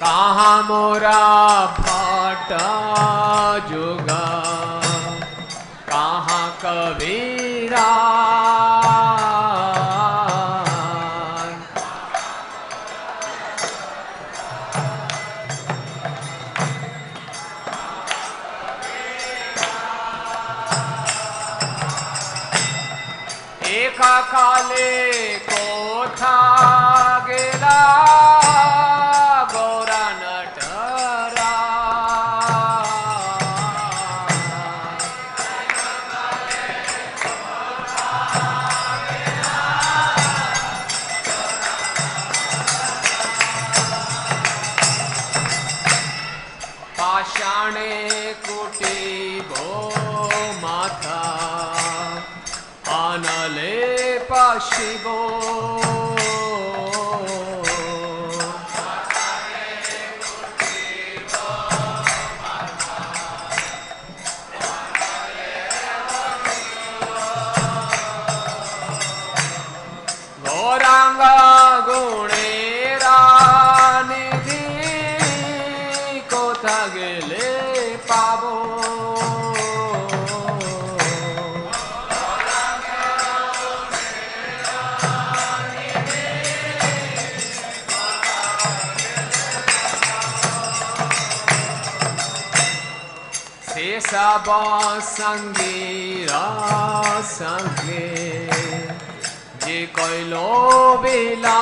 कहाँ मोरा भाटा जुगा, कहाँ कबीरा, एक काले कोठा गेला गौरा नटरा, पाषाणे कुटीबो माथा आनले पाशिबो, गौरांग गुणेरा निधि कोथा गेले पाबो, सब संगीरा संगे जे कोइलो बिला,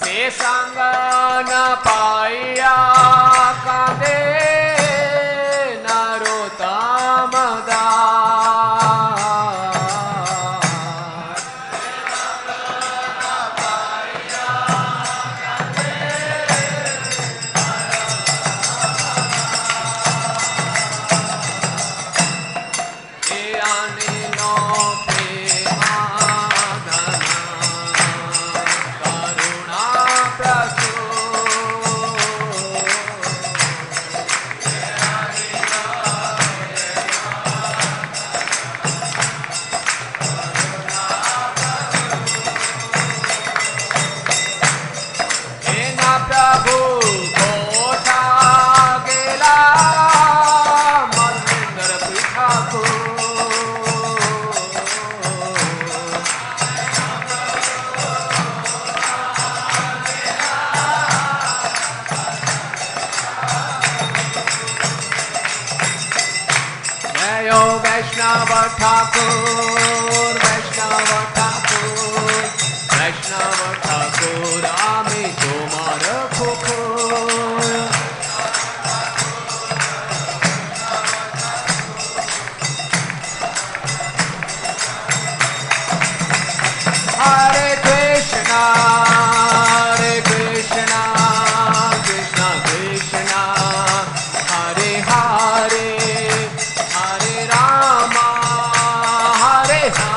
से संग न पाया कांदे ठाकुर वैष्णव ठाकुर, वैष्णव ठाकुर आमी तुम्हार कुकुर, हरे कृष्णा कृष्णा कृष्णा हरे हरे, हरे Rama Hare Hare.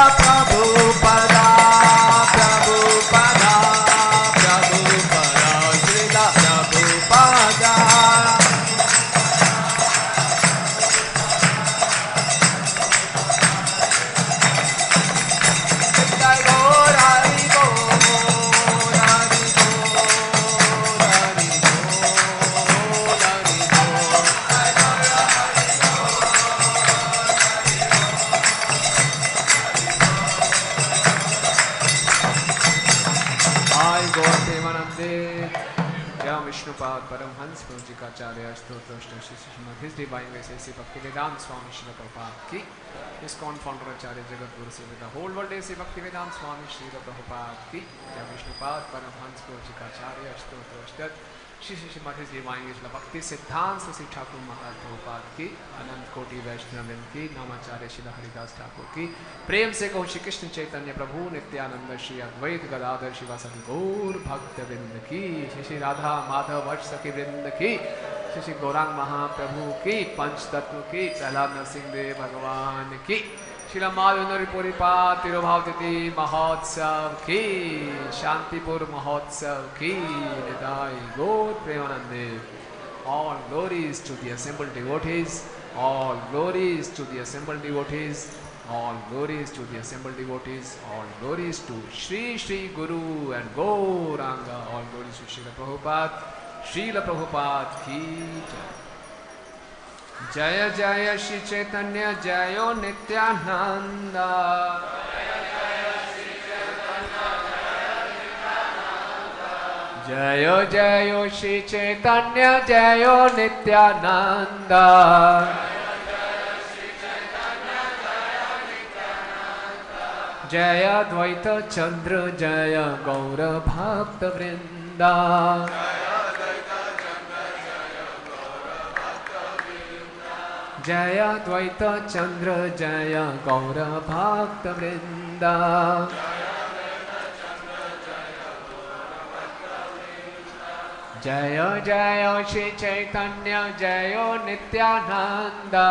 Prabhupada, Prabhupada, Prabhupada, Srila Prabhupada. Jai Gaur Hari Bol, Hari Bol, Hari Bol, Hari Bol. Jai Gaur Premanande, Jai Vishnupad Paramhans Pujikacharya Stotra Srimad His Divine Grace A.C. Bhaktivedanta Swami Srila Prabhupada Ki. ISKCON founder Acharya Jagat Guru Seva. The whole world A.C. Bhaktivedanta Swami Srila Prabhupada Ki. Jai Vishnupad Paramhans Pujikacharya Stotra Srimad His Divine Grace Bhakti Siddhanta Sri Thakur Maharaj Prabhupada Ki. Anant Koti Vaishnavin Ki. Namacharya Srila Haridas Thakur Ki. प्रेम से कहो श्री कृष्ण चैतन्य प्रभु नित्यानंद श्री अद्वैत गदाधर शिवासदि गौर भक्त वृंद की, श्री श्री राधा माधव वत्स सखी वृंद की, श्री श्री गौरांग महाप्रभु की, पंच तत्व की, प्रहलाद नरसिंह देव भगवान की, श्री माधवेंद्र पुरी तिरुभावती महोत्सव की, शांतिपुर महोत्सव की, निताई गौर प्रेमानंदे. All glories to the assembled devotees, all glories to the assembled devotees, all glories to the assembled devotees, all glories to Shri Shri Guru and Gauranga, all glories to Srila Prabhupada, Srila Prabhupada ki jai. Jaya Jaya Shri Chaitanya Jayo Nityananda, Jayo Jayo Shri Chaitanya Jayo Nityananda, Jaya Dvaita Chandra Jaya Gaura Bhakta Vrinda, Jaya Dvaita Chandra Jaya Gaura Bhakta Vrinda, Jaya Jaya Shri Chaitanya Jaya Nityananda,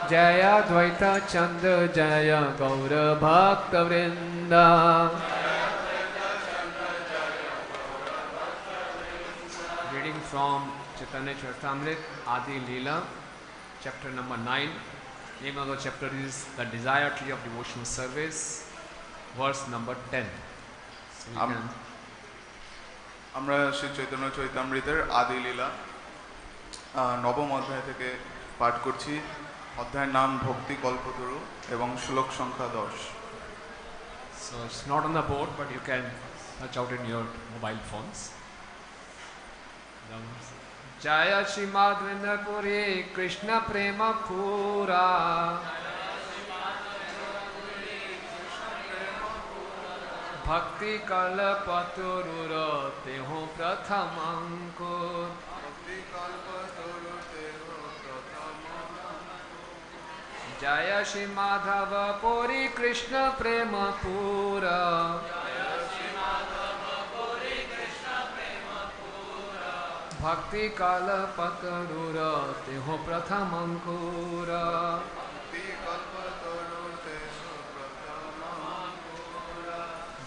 Jaya Dvaita Chandra Jaya Gaura Bhakta Vrinda. Reading from Chaitanya Charitamrita Adi Leela, chapter number 9. Name of the chapter is The Desire Tree of Devotional Service, verse number 10. So you can... আমরা শ্রী চৈতন্য চৈতামৃতের আদি লীলা নবম অধ্যায় থেকে পাঠ করছি। অধ্যায়ের নাম ভক্তি কল্পতরু এবং শ্লোক সংখ্যা 10। So it's not on the board, but you can search out in your mobile phones. Jaya Shri Madhavendra Puri Krishna Prema Pura, Bhakti Kalpatarura Teho Prathamankur, Jaya Shri Madhava Puri Krishna Prema Pura, Bhakti Kalpatarura Teho Prathamankur,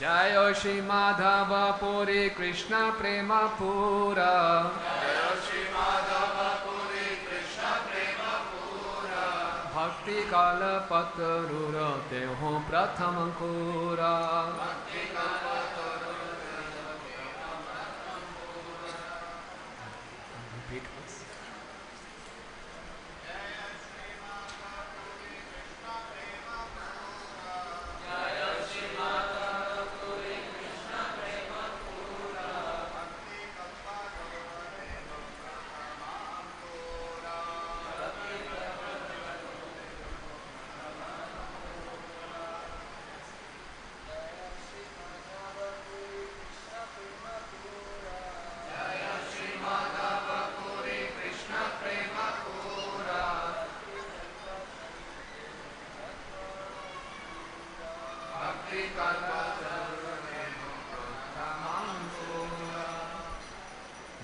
Jaya Shri Madhava Puri Krishna Prema Pura, Bhakti Kalpatarura Teho Prathamankur, repeat this.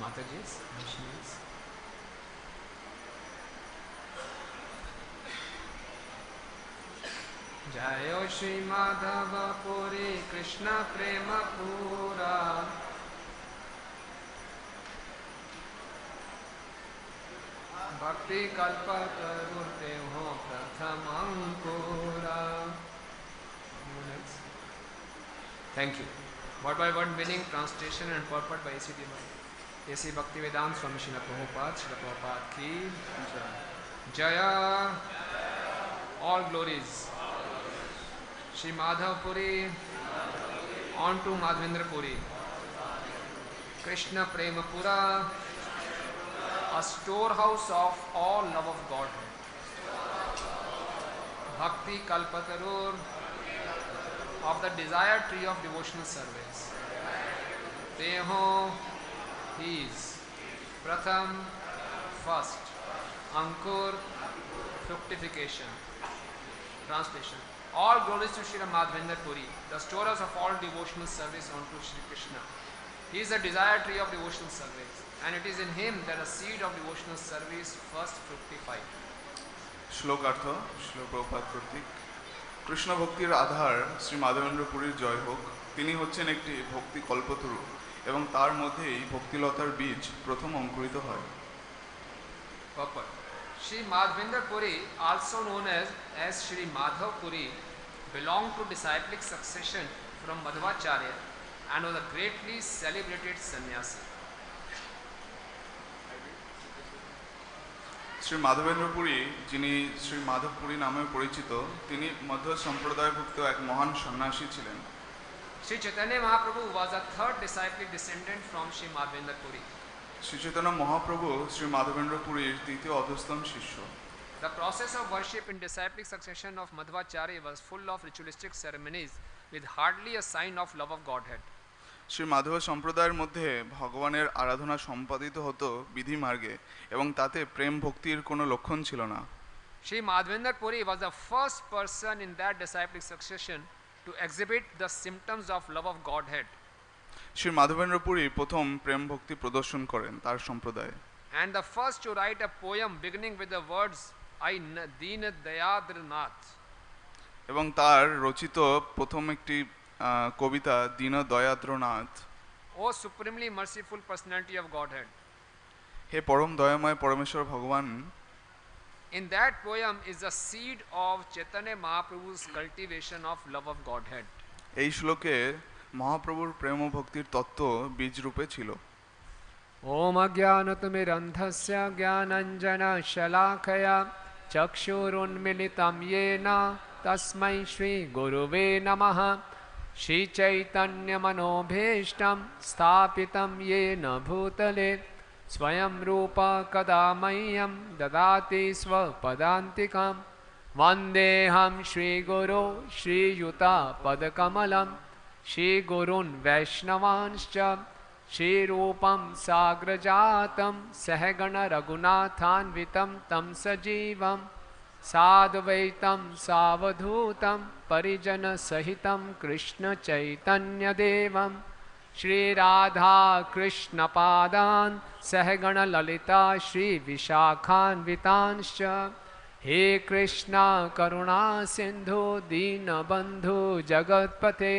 Mataji's, Vishnu's. Jayo Shri Madhavendra Puri Krishna Prema Pura. Bhakti Kalpa Tarurte Ho Prathamangkura. Thank you. Word by word meaning, translation and purport by A.C. Bhaktivedanta Swami Srila Prabhupada ki Jaya. All glories. Shri Madhav Puri on to Madhavendra Puri. Krishna Prema Pura, a storehouse of all love of God. Bhakti Kalpatarur, of the desired tree of devotional service. Teho, he is. Pratham, first. Ankur, fructification. Translation. All glories to Srila Madhavendra Puri, the storehouse of all devotional service unto Sri Krishna. He is the desired tree of devotional service, and it is in him that a seed of devotional service first fructified. শ্লোকার্থ Srila Prabhupada কর্তৃক। কৃষ্ণ ভক্তির আধার শ্রী মাধবেন্দ্র পুরীর জয় হোক। তিনি হচ্ছেন একটি ভক্তি কল্পতরু এবং তার মধ্যেই ভক্তিলতার বীজ প্রথম অঙ্কুরিত হয়। Purport. Sri Madhavendra Puri, also known as Sri Madhav Puri, belonged to disciplic succession from Madhvacharya and was a greatly celebrated sannyasi. Shri Madhavendra Puri, যিনি শ্রী মাধব পুরী নামে পরিচিত, তিনি মধ্য সম্প্রদায়ভুক্ত এক মহান সন্ন্যাসী ছিলেন। Sri Chaitanya Mahaprabhu was a third disciplic descendant from Sri Madhavendra Puri. Shri Chaitanya Mahaprabhu Shri Madhavendra পুরীর তৃতীয় অধস্তন শিষ্য। The process of worship in disciplic succession of Madhvacharya was full of ritualistic ceremonies with hardly a sign of love of Godhead. Shri Madhav সম্প্রদায়ের মধ্যে ভগবানের আরাধনা সম্পাদিত হতো বিধি মার্গে এবং তাতে প্রেম ভক্তির কোনো লক্ষণ ছিল না। Sri Madhavendra Puri was the first person in that disciplic succession to exhibit the symptoms of love of Godhead. Shri Madhavendra Puri প্রথম প্রেম ভক্তি প্রদর্শন করেন তার সম্প্রদায়ে। And the first to write a poem beginning with the words I Deen Dayadranath. এবং তার রচিত প্রথম একটি কবিতা দীন দয়াদ্রনাথ। O supremely merciful personality of Godhead. হে পরম দয়াময় পরমেশ্বর ভগবান। In that poem is the seed of Chaitanya Mahaprabhu's cultivation of love of Godhead. এই শ্লোকে মহাপ্রভুর প্রেম ও ভক্তির তত্ত্ব বীজ রূপে ছিল। Om Ajnanatimirandhasya Jnananjana Shalakaya Chakshurunmilitam Yena Tasmai Shri Guruve Namaha Shri Chaitanya Manobhishtam Sthapitam Yena Bhutale Swayam Rupa Kadamayam Dadati Swapadantikam Vandeham Shri Guru Shri Yuta Padakamalam Shri Gurun Vaishnavanscha Shri Rupam Sagrajatam Sahagana Raghunathanvitam Tam Sajivam Sadvaitam Savadhutam Parijana Sahitam Krishna Chaitanya Devam Shri Radha Krishna Padan Sahagana Lalita Shri Vishakhanvitanscha He Krishna Karuna Sindhu Dina Bandhu Jagatpate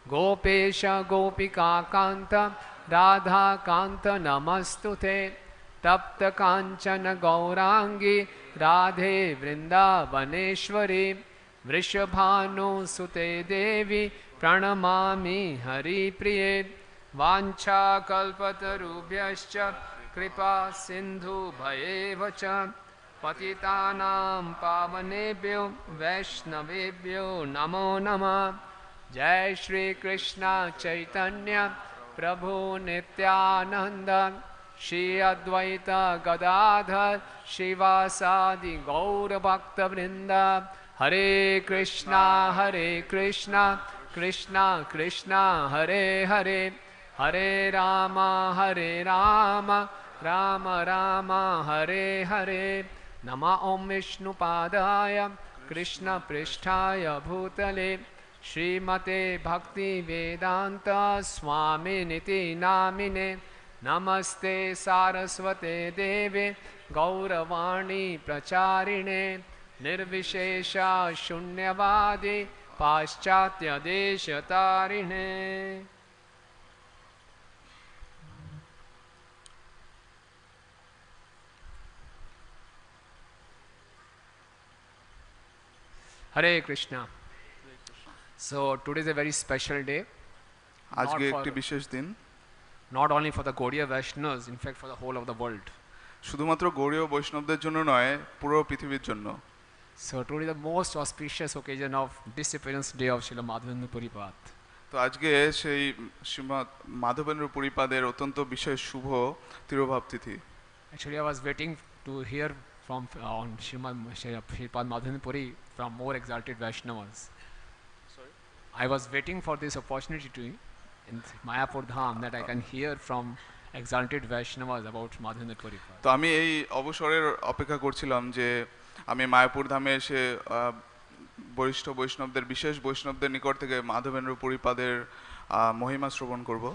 Gopesha Gopika Kanta Radha Kanta Namastute Tapta Kanchana Gaurangi Radhe Vrindavaneshwari Vrishabhanu Sute Devi Pranamami Hari Priye Vancha Kalpatarubhyascha Kripa Sindhu Bhayevacha Patitanam Pavanebhyo Vaishnavebhyo Namo Namah Jai Shri Krishna Chaitanya Prabhu Nityananda Shri Advaita Gadadhar Shivasadi Gaura Bhakta Vrinda Hare Krishna Krishna Krishna Hare Hare Hare Rama Rama Rama Hare Hare Nama Om Vishnu Padaya Krishna Pristhaya Bhutale Srimate Bhakti Vedanta Swami Niti Namine Namaste Saraswate Deve Gauravani Pracharine निर्विशेषा शून्यवादी पाश्चात्य देश तारिणे. Hare Krishna. So today is a very special day. আজকে একটি বিশেষ দিন, Not only for the Gaudiya Vaishnavas, in fact for the whole of the world. শুধুমাত্র গৌড়ীয় বৈষ্ণবদের জন্য নয়, পুরো পৃথিবীর জন্য। So today is the most auspicious occasion of disappearance day of Srila Madhavendra Puri Pad. তো আজকে সেই শ্রীমৎ মাধবেন্দ্র পুরীপাদের অত্যন্ত বিশেষ শুভ তিরোভাব তিথি। Actually, I was waiting to hear from on Sripad Madhavendra Puri from more exalted Vaishnavas. Sorry? I was waiting for this opportunity to in Mayapur Dham that I can hear from exalted Vaishnavas about Madhavendra Puri Pad. তো আমি এই অবসরের অপেক্ষা করছিলাম যে আমি মায়াপুর ধামে এসে বরিষ্ঠ বৈষ্ণবদের, বিশেষ বৈষ্ণবদের নিকট থেকে মাধবেন্দ্র পুরীপাদের মহিমা শ্রবণ করব।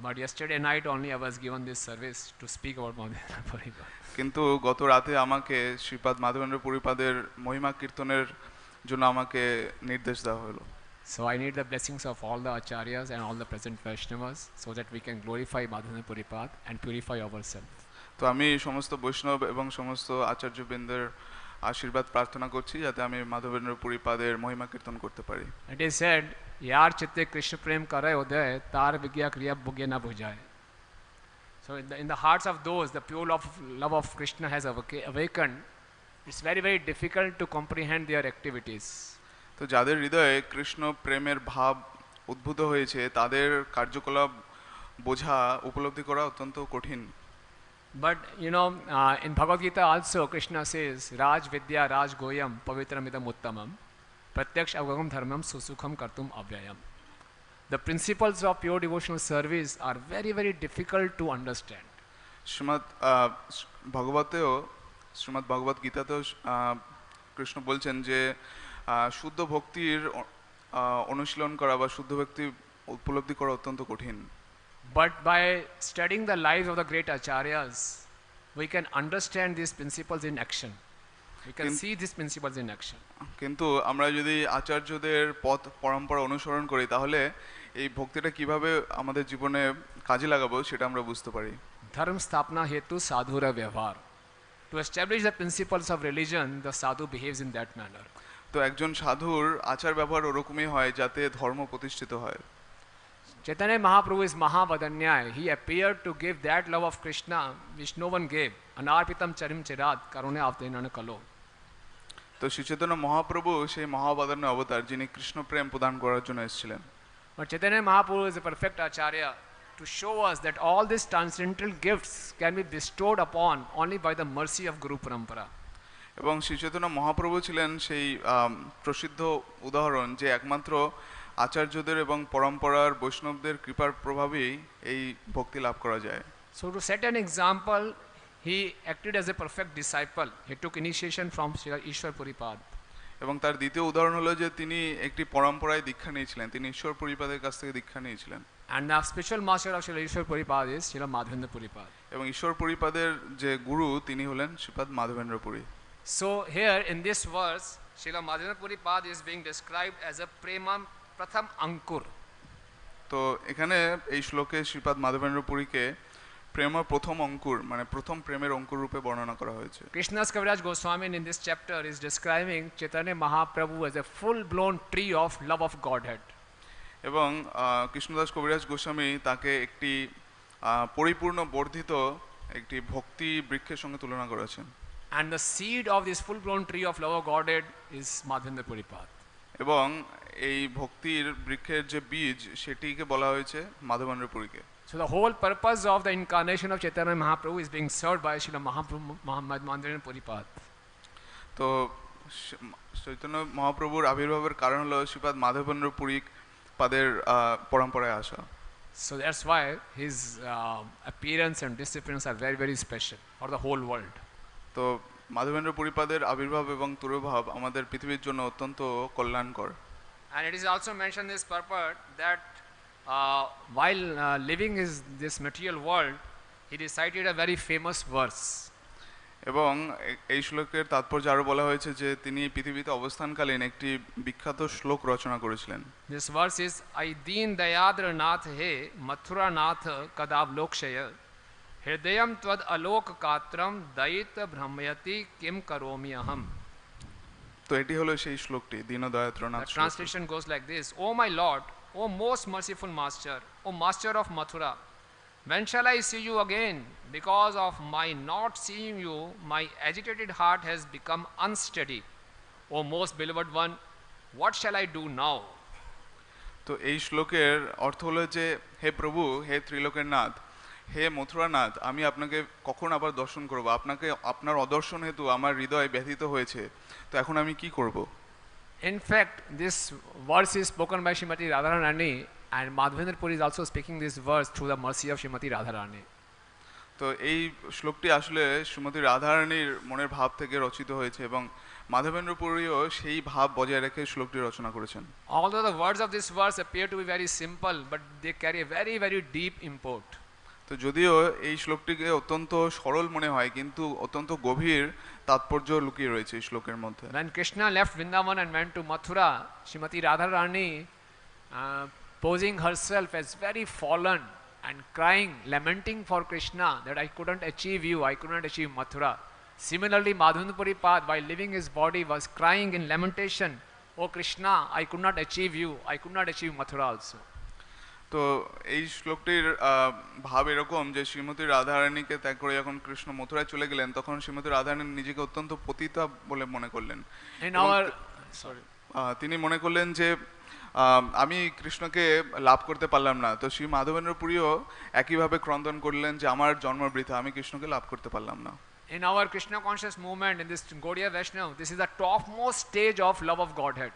But yesterday night only I was given this service to speak about Madhavendra Puri Pad. কিন্তু গত রাতে আমাকে শ্রীপাদ মাধবেন্দ্র পুরীপাদের মহিমা কীর্তনের জন্য আমাকে নির্দেশ দেওয়া হলো। So I need the blessings of all the acharyas and all the present Vaishnavas so that we can glorify Madhavendra Puri Pad and purify ourselves. তো আমি সমস্ত বৈষ্ণব এবং সমস্ত আচার্যবৃন্দের আশীর্বাদ প্রার্থনা করছি যাতে আমি মাধবেন্দ্র পুরীপাদের মহিমা কীর্তন করতে পারি। It is said, "Yar chitte Krishna prem karay uday, tar vigya kriya bhugya na bhujay." So in the hearts of those, the pure love of Krishna has awakened. It's very, very difficult to comprehend their activities. তো যাদের হৃদয়ে কৃষ্ণ প্রেমের ভাব উদ্ভূত হয়েছে তাদের কার্যকলাপ বোঝা, উপলব্ধি করা অত্যন্ত কঠিন। But you know, in Bhagavad Gita also Krishna says, "Raj Vidya Raj Goyam Pavitram Idam Uttamam Pratyaksh Avagam Dharmam Susukham Kartum Avyayam." The principles of pure devotional service are very, very difficult to understand. Shrimad ভগবত গীতাতেও কৃষ্ণ বলছেন যে শুদ্ধ ভক্তির অনুশীলন করা বা শুদ্ধ ভক্তি উপলব্ধি করা অত্যন্ত কঠিন। But by studying the lives of the great acharyas, we can understand these principles in action. We can see these principles in action. কিন্তু আমরা যদি আচার্যদের পথ পরম্পরা অনুসরণ করি তাহলে এই ভক্তিটা কিভাবে আমাদের জীবনে কাজে লাগাবো সেটা আমরা বুঝতে পারি। Dharma sthapna hetu sadhura vyavhar. To establish the principles of religion, the sadhu behaves in that manner. তো একজন সাধুর আচার ব্যবহার ওরকমই হয় যাতে ধর্ম প্রতিষ্ঠিত হয়। Chaitanya Mahaprabhu is Mahavadanyaya. He appeared to give that love of Krishna which no one gave. Anarpitam charim chirat karune avtainana kalo. তো শ্রী চৈতন্য মহাপ্রভু সেই মহাবদান্য অবতার যিনি কৃষ্ণ প্রেম প্রদান করার জন্য এসেছিলেন। But Chaitanya Mahaprabhu is a perfect acharya to show us that all these transcendental gifts can be bestowed upon only by the mercy of Guru Parampara. এবং শ্রী চৈতন্য মহাপ্রভু ছিলেন সেই প্রসিদ্ধ উদাহরণ যে একমাত্র আচার্যদের এবং পরম্পরার বৈষ্ণবদের কৃপার প্রভাবেই এই ভক্তি লাভ করা যায়। So to set an example, he acted as a perfect disciple. He took initiation from Sri Ishwar Puripad. এবং তার দ্বিতীয় উদাহরণ হলো যে তিনি একটি পরম্পরায় দীক্ষা নিয়েছিলেন, তিনি ঈশ্বর পুরীপাদের কাছ থেকে দীক্ষা নিয়েছিলেন। And the spiritual master of Sri Ishwar Puripad is Sri Madhavendra Puripad. এবং ঈশ্বর পুরীপাদের যে গুরু তিনি হলেন শ্রীপাদ Madhavendra Puri. So here in this verse, Sri Madhavendra Puripad is being described as a premam pratham ankur. তো এখানে এই শ্লোকে শ্রীপাদ মাধবেন্দ্র পুরীকে প্রেমের প্রথম অঙ্কুর মানে প্রথম প্রেমের অঙ্কুর রূপে বর্ণনা করা হয়েছে। Krishna's Kaviraj Goswami in this chapter is describing Chaitanya Mahaprabhu as a full-blown tree of love of Godhead. এবং কৃষ্ণদাস কবিরাজ গোস্বামী তাকে একটি পরিপূর্ণ বর্ধিত একটি ভক্তি বৃক্ষের সঙ্গে তুলনা করেছেন। And the seed of this full-blown tree of love of Godhead is Madhavendra Puripad. এবং এই ভক্তির বৃক্ষের যে বীজ সেটিকে বলা হয়েছে Madhavendra পুরীকে। So the whole purpose of the incarnation of Chaitanya Mahaprabhu is being served by Srila Madhavendra Puripad. তো চৈতন্য মহাপ্রভুর আবির্ভাবের কারণ হলো শ্রীপাদ মাধবেন্দ্র পুরী পাদের পরম্পরায় আসা। So that's why his appearance and disappearance are very, very special for the whole world. তো মাধবেন্দ্র পুরীপাদের আবির্ভাব এবং তুরভাব আমাদের পৃথিবীর জন্য অত্যন্ত কল্যাণকর। And it is also mentioned in this purport that while living in this material world, he recited a very famous verse. এবং এই শ্লোকের তাৎপর্য আরো বলা হয়েছে যে তিনি পৃথিবীতে অবস্থানকালীন একটি বিখ্যাত শ্লোক রচনা করেছিলেন। This verse is I deen dayadra nath he mathura nath kadav lokshaya hridayam tvad alok katram dait brahmayati kim karomi aham. তো এটি হলো সেই শ্লোকটি দীনদয়াত্রনাথ। The translation goes like this: O my Lord, O most merciful Master, O Master of Mathura, when shall I see you again? Because of my not seeing you, my agitated heart has become unsteady. O most beloved one, what shall I do now? তো এই শ্লোকের অর্থ হলো যে হে প্রভু, হে ত্রিলোকের নাথ, হে মথুরানাথ, আমি আপনাকে কখন আবার দর্শন করব? আপনাকে আপনার অদর্শন হেতু আমার হৃদয় ব্যথিত হয়েছে, তো এখন আমি কি করব? In fact, this verse is spoken by Srimati Radharani, and Madhavendra Puri is also speaking this verse through the mercy of Srimati Radharani. তো এই শ্লোকটি আসলে শ্রীমতী রাধারানীর মনের ভাব থেকে রচিত হয়েছে এবং মাধবেন্দ্র পুরীও সেই ভাব বজায় রেখে শ্লোকটি রচনা করেছেন। Although the words of this verse appear to be very simple, but they carry a very, very deep import. তো যদিও এই শ্লোকটিকে অত্যন্ত সরল মনে হয়, কিন্তু অত্যন্ত গভীর তাৎপর্য লুকিয়ে রয়েছে এই শ্লোকের মধ্যে। When Krishna left Vrindavan and went to Mathura, Srimati Radharani, posing herself as very fallen and crying, lamenting for Krishna that I couldn't achieve you, I couldn't achieve Mathura. Similarly, Madhavendra Puri Pad, while leaving his body, was crying in lamentation, "Oh Krishna, I could not achieve you, I could not achieve Mathura also." তো এই শ্লোকটির ভাব এরকম যে শ্রীমতী রাধারানীকে ত্যাগ করে যখন কৃষ্ণ মথুরায় চলে গেলেন, তখন শ্রীমতী রাধারানী নিজেকে অত্যন্ত পতিতা বলে মনে করলেন। তিনি মনে করলেন যে আমি কৃষ্ণকে লাভ করতে পারলাম না। তো শ্রী মাধবেন্দ্র পুরীও একইভাবে ক্রন্দন করলেন যে আমার জন্ম বৃথা, আমি কৃষ্ণকে লাভ করতে পারলাম না। In our Krishna conscious movement, in this Gaudiya Vaishnava, this is the topmost stage of love of Godhead.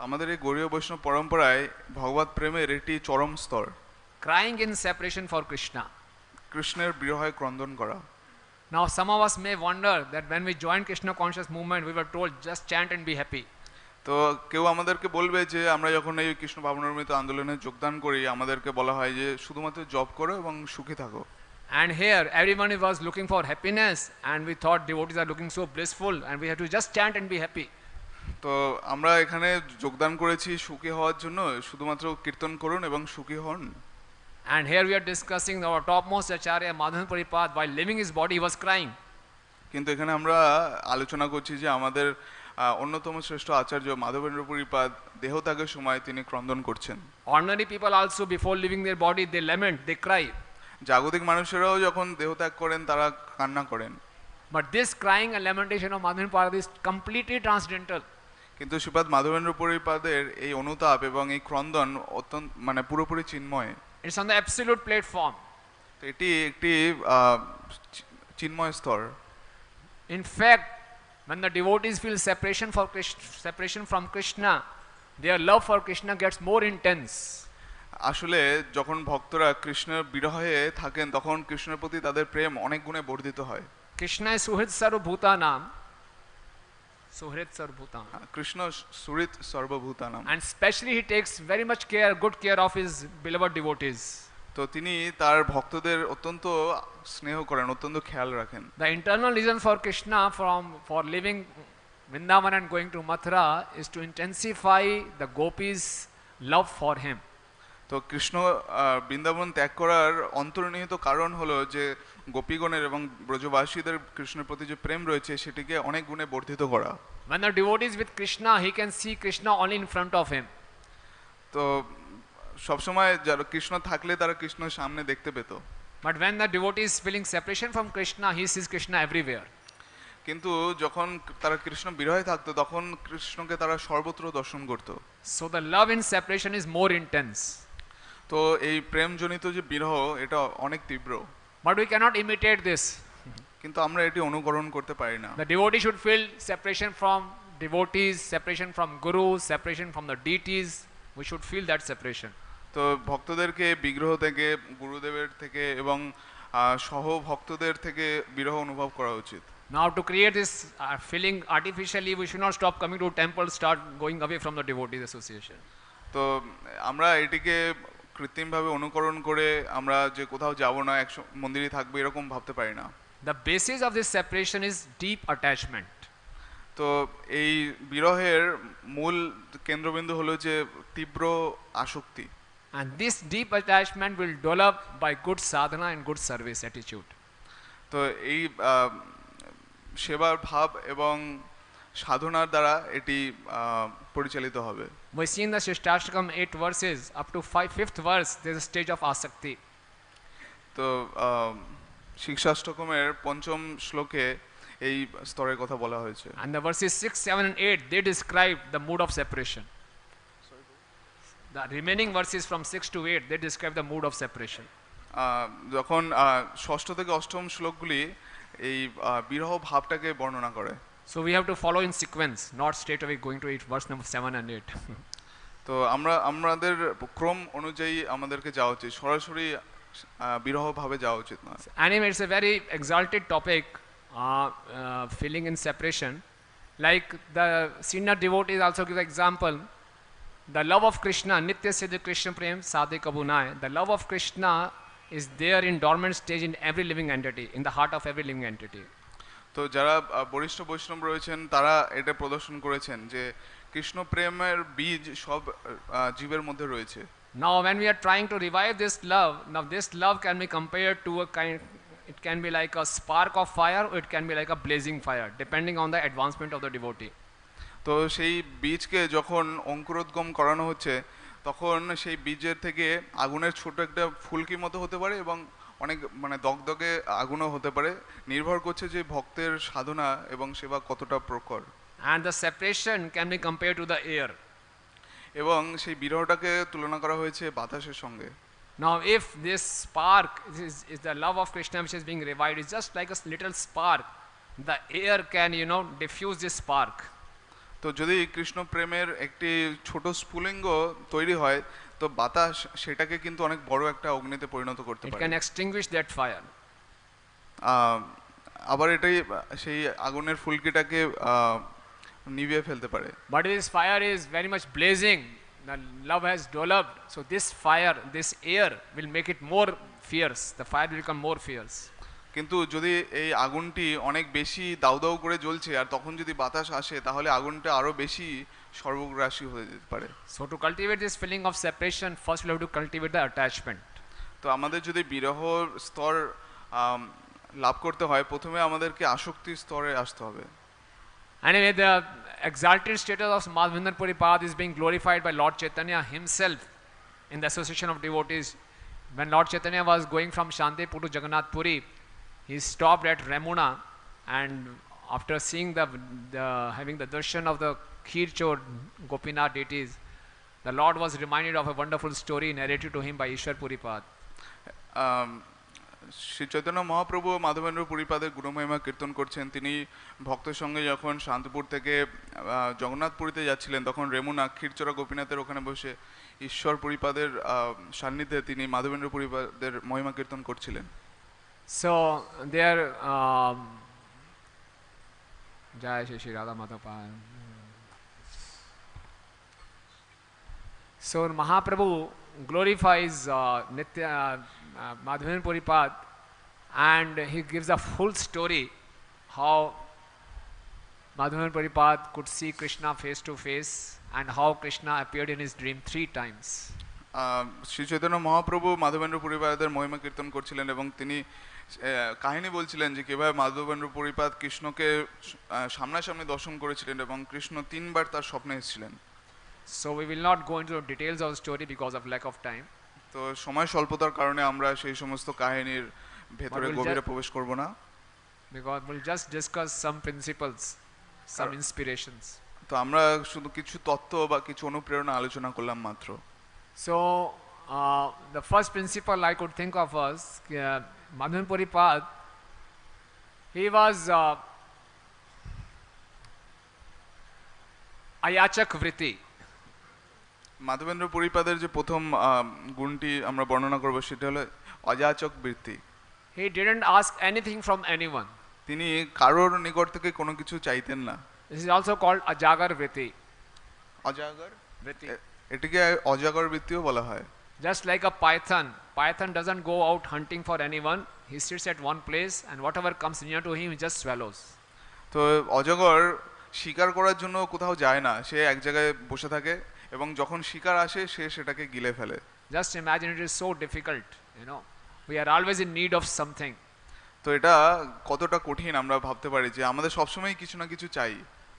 আমাদের এই গৌড়ীয় বৈষ্ণব পরম্পরায় ভগবত প্রেমের একটি চরম স্তর, crying in separation for Krishna. কৃষ্ণের বিরহে ক্রন্দন করা। Now some of us may wonder that when we joined Krishna conscious movement, we were told just chant and be happy. তো কেউ আমাদেরকে বলবে যে আমরা যখন এই কৃষ্ণ ভাবনামৃত আন্দোলনে যোগদান করি, আমাদেরকে বলা হয় যে শুধুমাত্র জপ করো এবং সুখী থাকো। And here everyone was looking for happiness, and we thought devotees are looking so blissful and we have to just chant and be happy. তো আমরা এখানে যোগদান করেছি সুখী হওয়ার জন্য, শুধুমাত্র কীর্তন করুন এবং সুখী হন। And here we are discussing our topmost acharya Madhavendra Puri Pad, while leaving his body he was crying. কিন্তু এখানে আমরা আলোচনা করছি যে আমাদের অন্যতম শ্রেষ্ঠ আচার্য মাধবেন্দ্র পুরী পাদ দেহত্যাগের সময় তিনি ক্রন্দন করছেন। Ordinary people also before leaving their body they lament, they cry. জাগতিক মানুষেরাও যখন দেহত্যাগ করেন তারা কান্না করেন। But this crying and lamentation of Madhavendra Puri Pad is completely transcendental. কিন্তু শ্রীপাদ মাধবেন্দ্র পুরী পাদের এই অনুতাপ এবং এই ক্রন্দন অত্যন্ত পুরোপুরি চিন্ময়। It's on the absolute platform. তো এটি একটি চিন্ময় স্তর। In fact, when the devotees feel separation from Krishna, their love for Krishna gets more intense. আসলে যখন ভক্তরা কৃষ্ণের বিরহে থাকেন, তখন কৃষ্ণের প্রতি তাদের প্রেম অনেক গুণে বর্ধিত হয়। Krishna is Suhrit Sarvabhutanam. Suhrit Sarvabhutanam. Krishna সুহৃত সর্বভূতানাম। And especially he takes very much good care of his beloved devotees. তো তিনি তার ভক্তদের অত্যন্ত স্নেহ করেন, অত্যন্ত খেয়াল রাখেন। The internal reason for Krishna for leaving Vrindavan and going to Mathura is to intensify the gopis' love for him. তো কৃষ্ণ বৃন্দাবন ত্যাগ করার অন্তর্নিহিত কারণ হলো যে গোপীগণের এবং ব্রজবাসীদের কৃষ্ণের প্রতি যে প্রেম রয়েছে সেটিকে অনেক গুণে বর্ধিত করা। When the devotee is with Krishna, he can see Krishna only in front of him. তো সবসময় যারা কৃষ্ণ থাকলে তারা কৃষ্ণের সামনে দেখতে পেত। But when the devotee is feeling separation from Krishna, he sees Krishna everywhere. কিন্তু যখন তারা কৃষ্ণ বিরহে থাকতো, তখন কৃষ্ণকে তারা সর্বত্র দর্শন করত। So the love in separation is more intense. তো এই প্রেমজনিত যে বিরহ এটা অনেক তীব্র। But we cannot imitate this. কিন্তু আমরা এটি অনুকরণ করতে পারি না। The devotee should feel separation from devotees, separation from gurus, separation from the deities. We should feel that separation. তো ভক্তদেরকে বিগ্রহ থেকে, গুরুদেবের থেকে এবং সহ ভক্তদের থেকে বিরহ অনুভব করা উচিত। Now to create this feeling artificially, we should not stop coming to temple, start going away from the devotees association. তো আমরা এটিকে কৃত্রিমভাবে অনুকরণ করে আমরা যে কোথাও যাব না, এক মন্দিরে থাকবো এরকম ভাবতে পারি না। The basis of this separation is deep attachment. তো এই বিরহের মূল কেন্দ্রবিন্দু হলো যে তীব্র আসক্তি। And this deep attachment will develop by good sadhana and good service attitude. তো এই সেবার ভাব এবং সাধনার দ্বারা এটি পরিচালিত হবে। We see in the Shishtastakam 8 verses up to 5th verse there is a stage of asakti. তো শিক্ষাষ্টকমের পঞ্চম শ্লোকে এই স্তরের কথা বলা হয়েছে। And the verses 6, 7 and 8 they describe the mood of separation. The remaining verses from 6 to 8 they describe the mood of separation. যখন ষষ্ঠ থেকে অষ্টম শ্লোকগুলি এই বিরহ ভাবটাকে বর্ণনা করে। So we have to follow in sequence, not straight away going to verse number 7 and 8. তো আমাদের ক্রম অনুযায়ী আমাদেরকে যাওয়া উচিত, সরাসরি বিরহ ভাবে যাওয়া উচিত না। Anyway, it's a very exalted topic, feeling in separation. Like the senior devotees also give example. The love of Krishna, Nitya Siddha Krishna Prem Sadhe Kabunai. The love of Krishna is there in dormant stage in every living entity, in the heart of every living entity. তো যারা বরিষ্ঠ বৈষ্ণব রয়েছেন তারা এটা প্রদর্শন করেছেন যে কৃষ্ণ প্রেমের বীজ সব জীবের মধ্যে রয়েছে। Now when we are trying to revive this love can be compared to a kind, it can be like a spark of fire or it can be like a blazing fire depending on the advancement of the devotee. তো সেই বীজকে যখন অঙ্কুরোদ্গম করানো হচ্ছে তখন সেই বীজের থেকে আগুনের ছোট একটা ফুলকি মতো হতে পারে এবং অনেক দগদগে আগুনও হতে পারে, নির্ভর করছে যে ভক্তের সাধনা এবং সেবা কতটা প্রখর। And the separation can be compared to the air. এবং সেই বিরহটাকে তুলনা করা হয়েছে বাতাসের সঙ্গে। Now if this spark is the love of Krishna which is being revived, it's just like a little spark, the air can diffuse this spark. তো যদি কৃষ্ণ প্রেমের একটি ছোট স্ফুলিঙ্গ তৈরি হয় তো বাতাস সেটাকে কিন্তু অনেক বড় একটা অগ্নিতে পরিণত করতে পারে। It can extinguish that fire. আবার এটাই সেই আগুনের ফুলকিটাকে নিভিয়ে ফেলতে পারে। But this fire is very much blazing, the love has developed, so this fire, this air will make it more fierce, the fire will become more fierce. কিন্তু যদি এই আগুনটি অনেক বেশি দাউ দাউ করে জ্বলছে আর তখন যদি বাতাস আসে তাহলে আগুনটা আরো বেশি সর্বগ্রাসী হয়ে যেতে পারে। So to cultivate this feeling of separation, first we have to cultivate the attachment. তো আমাদের যদি বিরহ স্তর লাভ করতে হয় প্রথমে আমাদেরকে আসক্তির স্তরে আসতে হবে। Anyway, the exalted status of Madhavendra Puri path is being glorified by Lord Chaitanya himself in the association of devotees. When Lord Chaitanya was going from Shantipur to Jagannath Puri, he stopped at Ramuna, and after seeing having the darshan of the Khirchor Gopinath deities, the Lord was reminded of a wonderful story narrated to him by Ishwar Puripad. Shri Chaitanya Mahaprabhu Madhavendra পুরীপাদের গুণমহিমা কীর্তন করছেন। তিনি ভক্তের সঙ্গে যখন শান্তপুর থেকে জগন্নাথ পুরীতে যাচ্ছিলেন তখন রেমুনা ক্ষীরচোরা গোপীনাথের ওখানে বসে ঈশ্বর পুরীপাদের সান্নিধ্যে তিনি মাধবেন্দ্র পুরীপাদের মহিমা কীর্তন করছিলেন। So there, Jai Shri Radha Madhava. So Mahaprabhu glorifies Madhavendra Puri path, and he gives a full story how Madhavendra Puri path could see Krishna face to face and how Krishna appeared in his dream 3 times. Shri Chaitanya Mahaprabhu Madhavendra পুরীপাদের মহিমা কীর্তন করছিলেন এবং তিনি কাহিনী বলছিলেন যে কিভাবে মাধবেন্দ্র পুরীপাদ কৃষ্ণকে সামনাসামনি দর্শন করেছিলেন এবং কৃষ্ণ 3 বার তার স্বপ্নে এসেছিলেন। So we will not go into the details of the story because of lack of time. তো সময় স্বল্পতার কারণে আমরা সেই সমস্ত কাহিনীর ভেতরে গভীরে প্রবেশ করব না, because we'll just discuss some principles, some inspirations. তো আমরা শুধু কিছু তত্ত্ব বা কিছু অনুপ্রেরণা আলোচনা করলাম মাত্র। So the first principle I could think of was Madhavendra Puri path. He was ayachak vritti. Madhavendra পুরীপাদের যে প্রথম গুণটি আমরা বর্ণনা করব সেটা হলো অযাচক বৃত্তি। He didn't ask anything from anyone. তিনি কারোর নিকট থেকে কোনো কিছু চাইতেন না। This is also called ajagar vritti. অজাগর Vritti. এটিকে অজাগর বৃত্তিও বলা হয়। Just like a python doesn't go out hunting for anyone. He sits at one place and whatever comes near to him, he just swallows. তো অজগর শিকার করার জন্য কোথাও যায় না, সে এক জায়গায় বসে থাকে এবং যখন শিকার আসে সে সেটাকে গিলে ফেলে। Just imagine, it is so difficult, we are always in need of something. তো এটা কতটা কঠিন আমরা ভাবতে পারি যে আমাদের সবসময় কিছু না কিছু চাই।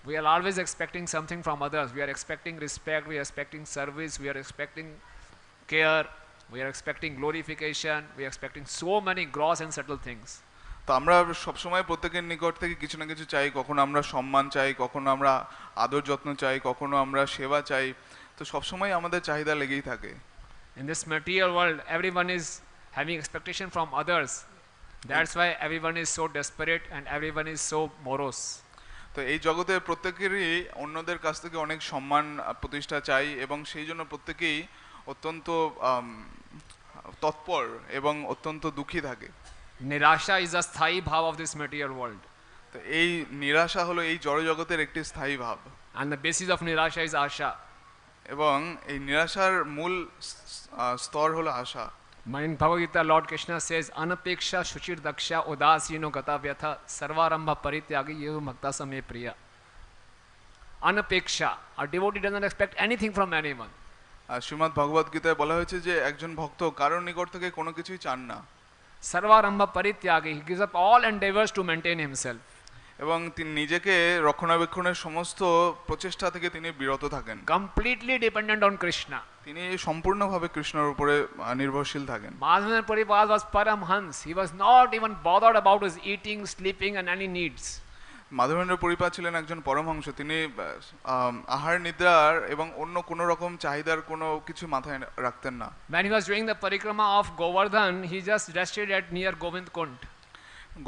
We are always expecting something from others. We are expecting respect, we are expecting service, we are expecting care, we are expecting glorification, we are expecting so many gross and subtle things. তো আমরা সবসময় প্রত্যেকের নিকট থেকে কিছু না কিছু চাই, কখনো আমরা সম্মান চাই, কখনো আমরা আদর যত্ন চাই, কখনো আমরা সেবা চাই। তো সবসময় আমাদের চাহিদা লেগেই থাকে। In this material world, everyone is having expectation from others. That's why everyone is so desperate and everyone is so morose. তো এই জগতে প্রত্যেকেরই অন্যদের কাছ থেকে অনেক সম্মান প্রতিষ্ঠা চাই এবং সেই জন্য প্রত্যেকেই অত্যন্ত তৎপর এবং অত্যন্ত দুঃখী থাকে। Nirasha is a sthayi bhav of this material world. তো এই নিরাশা হলো এই জড় জগতের একটি স্থায়ী ভাব। And the basis of nirasha is asha. এবং এই নিরাশার মূল স্তর হলো আশা। In Bhagavad Gita, Lord Krishna says, Anapeksha Shuchir Daksha Udasino Gata Vyatha Sarvarambha Parityagi Yevu Bhakta Same Priya. Anapeksha, a devotee doesn't expect anything from anyone. Shrimad ভগবদ গীতায় বলা হয়েছে যে একজন ভক্ত কারোর নিকট থেকে কোনো কিছুই চান না। Sarvarambha Parityagi, he gives up all endeavors to maintain himself. এবং তিনি নিজেকে রক্ষণাবেক্ষণের সমস্ত প্রচেষ্টা থেকে তিনি বিরত থাকেন। Completely dependent on Krishna. তিনি সম্পূর্ণভাবে কৃষ্ণের উপরে নির্ভরশীল থাকেন। Madhavendra Puri was Paramhans. He was not even bothered about his eating, sleeping and any needs. Madhavendra পরিপাত ছিলেন একজন পরমহংস। তিনি আহার নিদ্রার এবং অন্য কোনো রকম চাহিদার কোনো কিছু মাথায় রাখতেন না। When he was doing the parikrama of Govardhan, he just rested at near Govind Kund.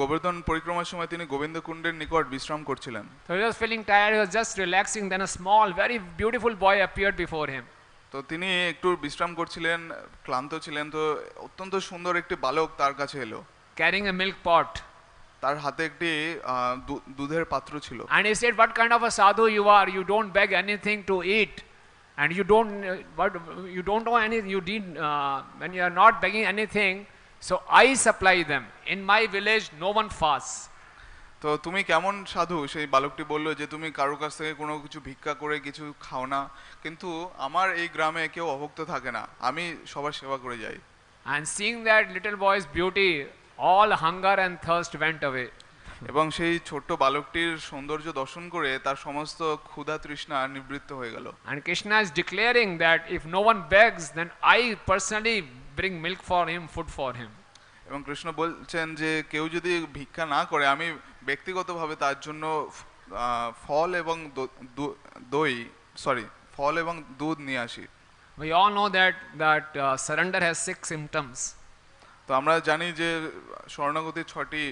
Gobardhan পরিক্রমার সময় তিনি গোবিন্দ কুণ্ডের নিকট বিশ্রাম করছিলেন। So he was feeling tired, he was just relaxing, then a small, very beautiful boy appeared before him. তো তিনি একটু বিশ্রাম করছিলেন, ক্লান্ত ছিলেন, তো অত্যন্ত সুন্দর একটি বালক তার কাছে এলো। Carrying a milk pot. তার হাতে একটি দুধের পাত্র ছিল। And he said, what kind of a sadhu you are? You don't beg anything to eat. And you don't know any, you did, when you are not begging anything, so I supply them. In my village, no one fasts. তো তুমি কেমন সাধু? সেই বালকটি বলল যে তুমি কারোর কাছ থেকে কোনো কিছু ভিক্ষা করে কিছু খাও না, কিন্তু আমার এই গ্রামে কেউ অভুক্ত থাকে না, আমি সবার সেবা করে যাই। And seeing that little boy's beauty, all hunger and thirst went away. এবং সেই ছোট্ট বালকটির সৌন্দর্য দর্শন করে তার সমস্ত ক্ষুধা তৃষ্ণা নিবৃত্ত হয়ে গেল। And Krishna is declaring that if no one begs, then I personally bring milk for him, food for him. এবং কৃষ্ণ বলছেন যে কেউ যদি ভিক্ষা না করে আমি ব্যক্তিগতভাবে তার জন্য ফল এবং দুধ নিয়ে আসি। We all know that surrender has 6 symptoms. তো আমরা জানি যে শরণাগতির 6টি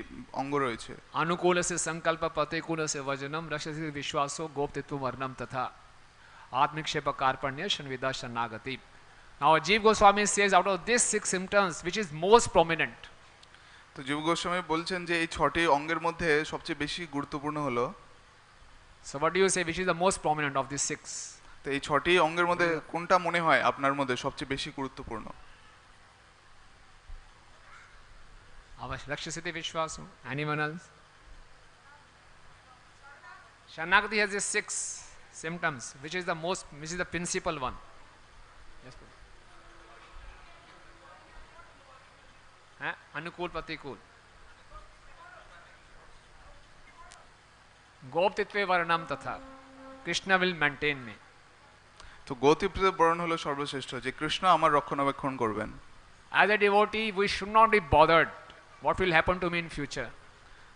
অঙ্গ রয়েছে। Anukulasya sankalpa patikulasya vajanam rakshasi vishwaso goptitva varnam tatha atmikshepa karpanya shanvida shanagati. Now Jiva Goswami says out of these 6 symptoms, which is most prominent? তো জীব গোস্বামী বলছেন যে এই 6টি অঙ্গের মধ্যে সবচেয়ে বেশি গুরুত্বপূর্ণ হলো। So what do you say, which is the most prominent of these 6? তো এই 6টি অঙ্গের মধ্যে কোনটা মনে হয় আপনার মধ্যে সবচেয়ে বেশি গুরুত্বপূর্ণ? Rakshasiti vishwaso. Anyone else? Shanagati has these 6 symptoms. Which is the principal one? Yes, please. Anukul Patikul. Goptitve Varnam Tatha. Krishna will maintain me. তো গতিপ্রিয় বরণ হলো সর্বশ্রেষ্ঠ, যে কৃষ্ণ আমার রক্ষণাবেক্ষণ করবেন। As a devotee, we should not be bothered what will happen to me in future.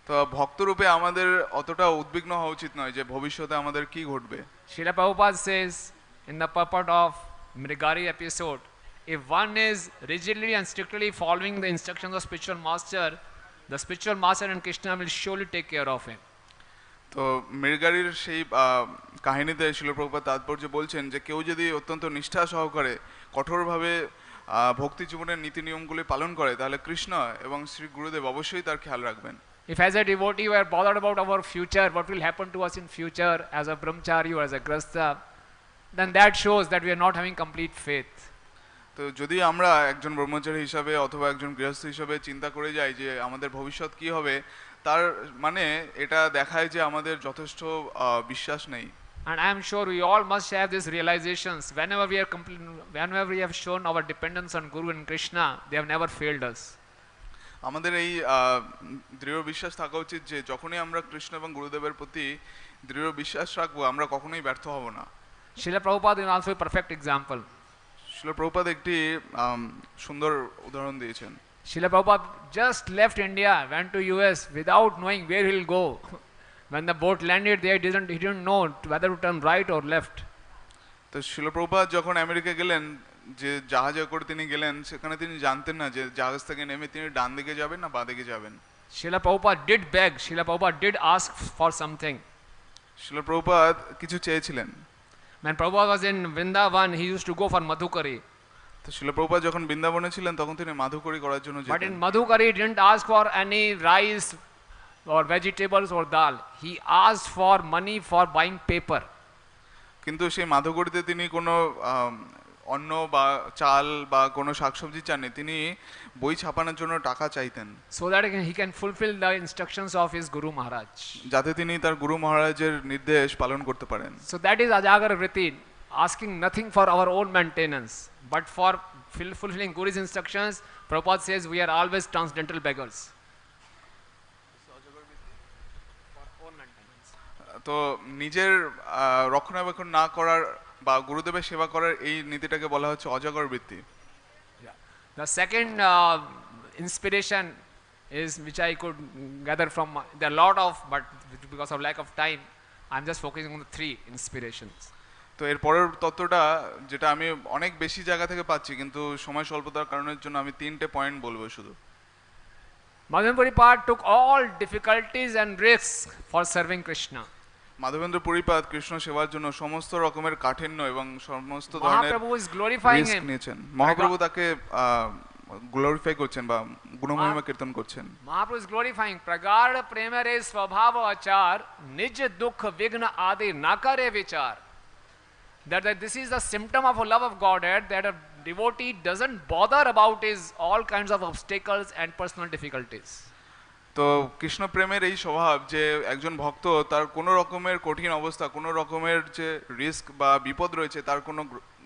তো ভক্তরূপে আমাদের অতটা উদ্বিগ্ন হওয়া উচিত নয় যে ভবিষ্যতে আমাদের কি ঘটবে। Srila Prabhupada says in the purport of Mrigari episode, if one is rigidly and strictly following the instructions of spiritual master, the spiritual master and Krishna will surely take care of him. তো মৃগারির সেই কাহিনীতে শিল প্রভুপাদ তাৎপর্য বলছেন যে কেউ যদি অত্যন্ত নিষ্ঠা সহকারে কঠোরভাবে ভক্তি জীবনের নীতি নিয়মগুলি পালন করে তাহলে কৃষ্ণ এবং শ্রী গুরুদেব অবশ্যই তার খেয়াল রাখবেন। If as a devotee we are bothered about our future, what will happen to us in future as a brahmachari or as a grasta, then that shows that we are not having complete faith. তো তো যদি আমরা একজন ব্রহ্মচারী হিসাবে অথবা একজন গৃহস্থ হিসাবে চিন্তা করে যাই যে আমাদের ভবিষ্যৎ কি হবে, তার মানে এটা দেখায় যে আমাদের যথেষ্ট বিশ্বাস নেই। And I am sure we all must have these realizations. Whenever we have shown our dependence on Guru and Krishna, they have never failed us. আমাদের এই দৃঢ় বিশ্বাস থাকা উচিত যে যখনই আমরা কৃষ্ণ এবং গুরুদেবের প্রতি দৃঢ় বিশ্বাস রাখবো, আমরা কখনোই ব্যর্থ হব না। Srila Prabhupada is also a perfect example. শিল প্রভুপাদ একটি সুন্দর উদাহরণ দিয়েছেন। Srila Prabhupada just left India, went to US without knowing where he will go. When the boat landed there, he didn't know whether to turn right or left. তো শিল প্রভুপাদ যখন America গেলেন, যে জাহাজে করে তিনি গেলেন, সেখানে তিনি জানতেন না যে জাহাজ থেকে নেমে তিনি ডান দিকে যাবেন না বাঁ দিকে যাবেন। Srila Prabhupada did beg, Srila Prabhupada did ask for something. শিল প্রভুপাদ কিছু চেয়েছিলেন। When Prabhupada was in Vrindavan, he used to go for Madhukari. তো শিল প্রভুপাদ যখন বৃন্দাবনে ছিলেন তখন তিনি মাধুকরী করার জন্য But যেতেন। in Madhukari, he didn't ask for any rice or vegetables or dal. He asked for money for buying paper. কিন্তু সেই মাধুকরীতে তিনি কোনো অন্ন বা চাল বা কোনো শাকসবজি চাননি, তিনি বই ছাপানোর জন্য টাকা চাইতেন, So that he can fulfill the instructions of his Guru Maharaj. যাতে তিনি তার গুরু মহারাজের নির্দেশ পালন করতে পারেন। So that is Ajagar Vritti, asking nothing for our own maintenance, but for fulfilling Guru's instructions. Prabhupada says we are always transcendental beggars. তো নিজের রক্ষণাবেক্ষণ না করার বা গুরুদেবের সেবা করার এই নীতিটাকে বলা হচ্ছে অজাগর বৃত্তি। The second inspiration is, which I could gather from, there are a lot of, but because of lack of time, I'm just focusing on the 3 inspirations. তো এর পরের তত্ত্বটা, যেটা আমি অনেক বেশি জায়গা থেকে পাচ্ছি কিন্তু সময় স্বল্পতার কারণের জন্য আমি 3টে পয়েন্ট বলবো শুধু। Madhavendra Puri took all difficulties and risks for serving Krishna. Madhavendra পুরীপাদ Krishna সেবার জন্য সমস্ত রকমের কাঠিন্য এবং সমস্ত ধরনের Mahaprabhu is glorifying risk him. নিয়েছেন। মহাপ্রভু তাকে গ্লোরিফাই করছেন বা গুণমহিমা কীর্তন করছেন। Mahaprabhu is glorifying. Pragad premare svabhava achar, nij dukh vigna adi nakare vichar. That this is the symptom of a love of Godhead, that a devotee doesn't bother about his all kinds of obstacles and personal difficulties. তো কৃষ্ণ প্রেমের এই স্বভাব যে একজন ভক্ত তার কোনো রকমের কঠিন অবস্থা, কোনো রকমের যে রিস্ক বা বিপদ রয়েছে তার কোনো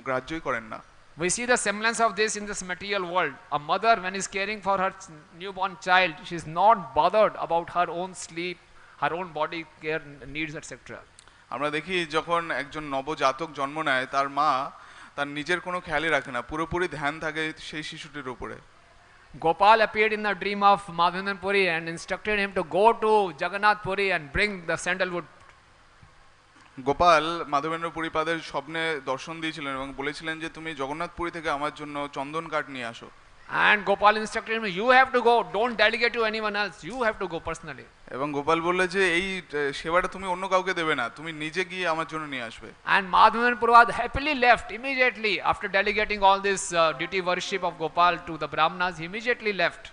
গ্রাহ্যই করেন না। We see the semblance of this in this material world. A mother, when is caring for her newborn child, she is not bothered about her own sleep, her own body care needs, etc. আমরা দেখি যখন একজন নবজাতক জন্ম নেয়, তার মা তার নিজের কোনো খেয়ালই রাখে না, পুরোপুরি ধ্যান থাকে সেই শিশুটির উপরে। Gopal appeared in the dream of Madhavendra Puri and instructed him to go to Jagannath Puri and bring the sandalwood. Gopal Madhavendra পুরীপাদের স্বপ্নে দর্শন দিয়েছিলেন এবং বলেছিলেন যে তুমি জগন্নাথ পুরী থেকে আমার জন্য চন্দন কাঠ নিয়ে আসো। And Gopal instructed him, you have to go, don't delegate to anyone else, you have to go personally. এবং গোপাল বললে যে এই সেবাটা তুমি অন্য কাউকে দেবে না, তুমি নিজে গিয়ে আমার জন্য নিয়ে আসবে। And Madhavendra Puri happily left immediately after delegating all this duty worship of Gopal to the Brahmanas. He immediately left.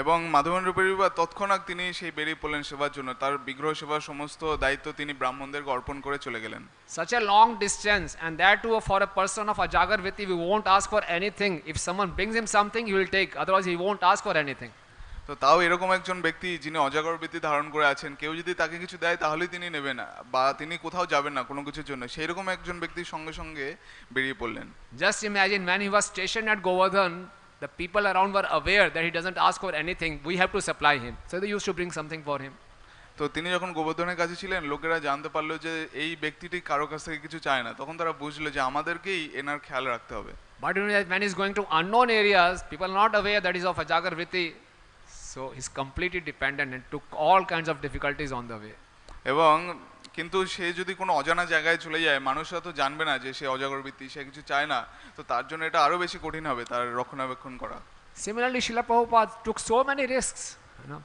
এবং মাধবেন্দ্র পুরীপাদ তৎক্ষণাৎ তিনি সেই বেরিয়ে পড়লেন সেবার জন্য, তার বিগ্রহ সেবার সমস্ত দায়িত্ব তিনি ব্রাহ্মণদেরকে অর্পণ করে চলে গেলেন। Such a long distance, and that too for a person of Ajagar Vritti, we won't ask for anything. If someone brings him something, he will take, otherwise he won't ask for anything. তো তাও এরকম একজন ব্যক্তি যিনি অজাগর বৃত্তি ধারণ করে আছেন, কেউ যদি তাকে কিছু দেয় তাহলেই তিনি নেবেন না বা তিনি কোথাও যাবেন না কোনো কিছুর জন্য, সেই রকম একজন ব্যক্তির সঙ্গে সঙ্গে বেরিয়ে পড়লেন। Just imagine, when he was stationed at Govardhan, the people around were aware that he doesn't ask for anything, we have to supply him, so they used to bring something for him. তো তিনি যখন গোবর্ধনের কাছে ছিলেন, লোকেরা জানতে পারলো যে এই ব্যক্তিটি কারো কাছ থেকে কিছু চায় না, তখন তারা বুঝলো যে আমাদেরকেই এনার খেয়াল রাখতে হবে। But when he's going to unknown areas, people are not aware that he's of Ajagar Vritti, so he's completely dependent and took all kinds of difficulties on the way. এবং কিন্তু সে যদি কোনো অজানা জায়গায় চলে যায়, মানুষরা তো জানবে না যে সে অজাগর বৃত্তি, সে কিছু চায় না, তো তার জন্য এটা আরো বেশি কঠিন হবে তার রক্ষণাবেক্ষণ করা। Similarly, Srila Prabhupada took so many risks.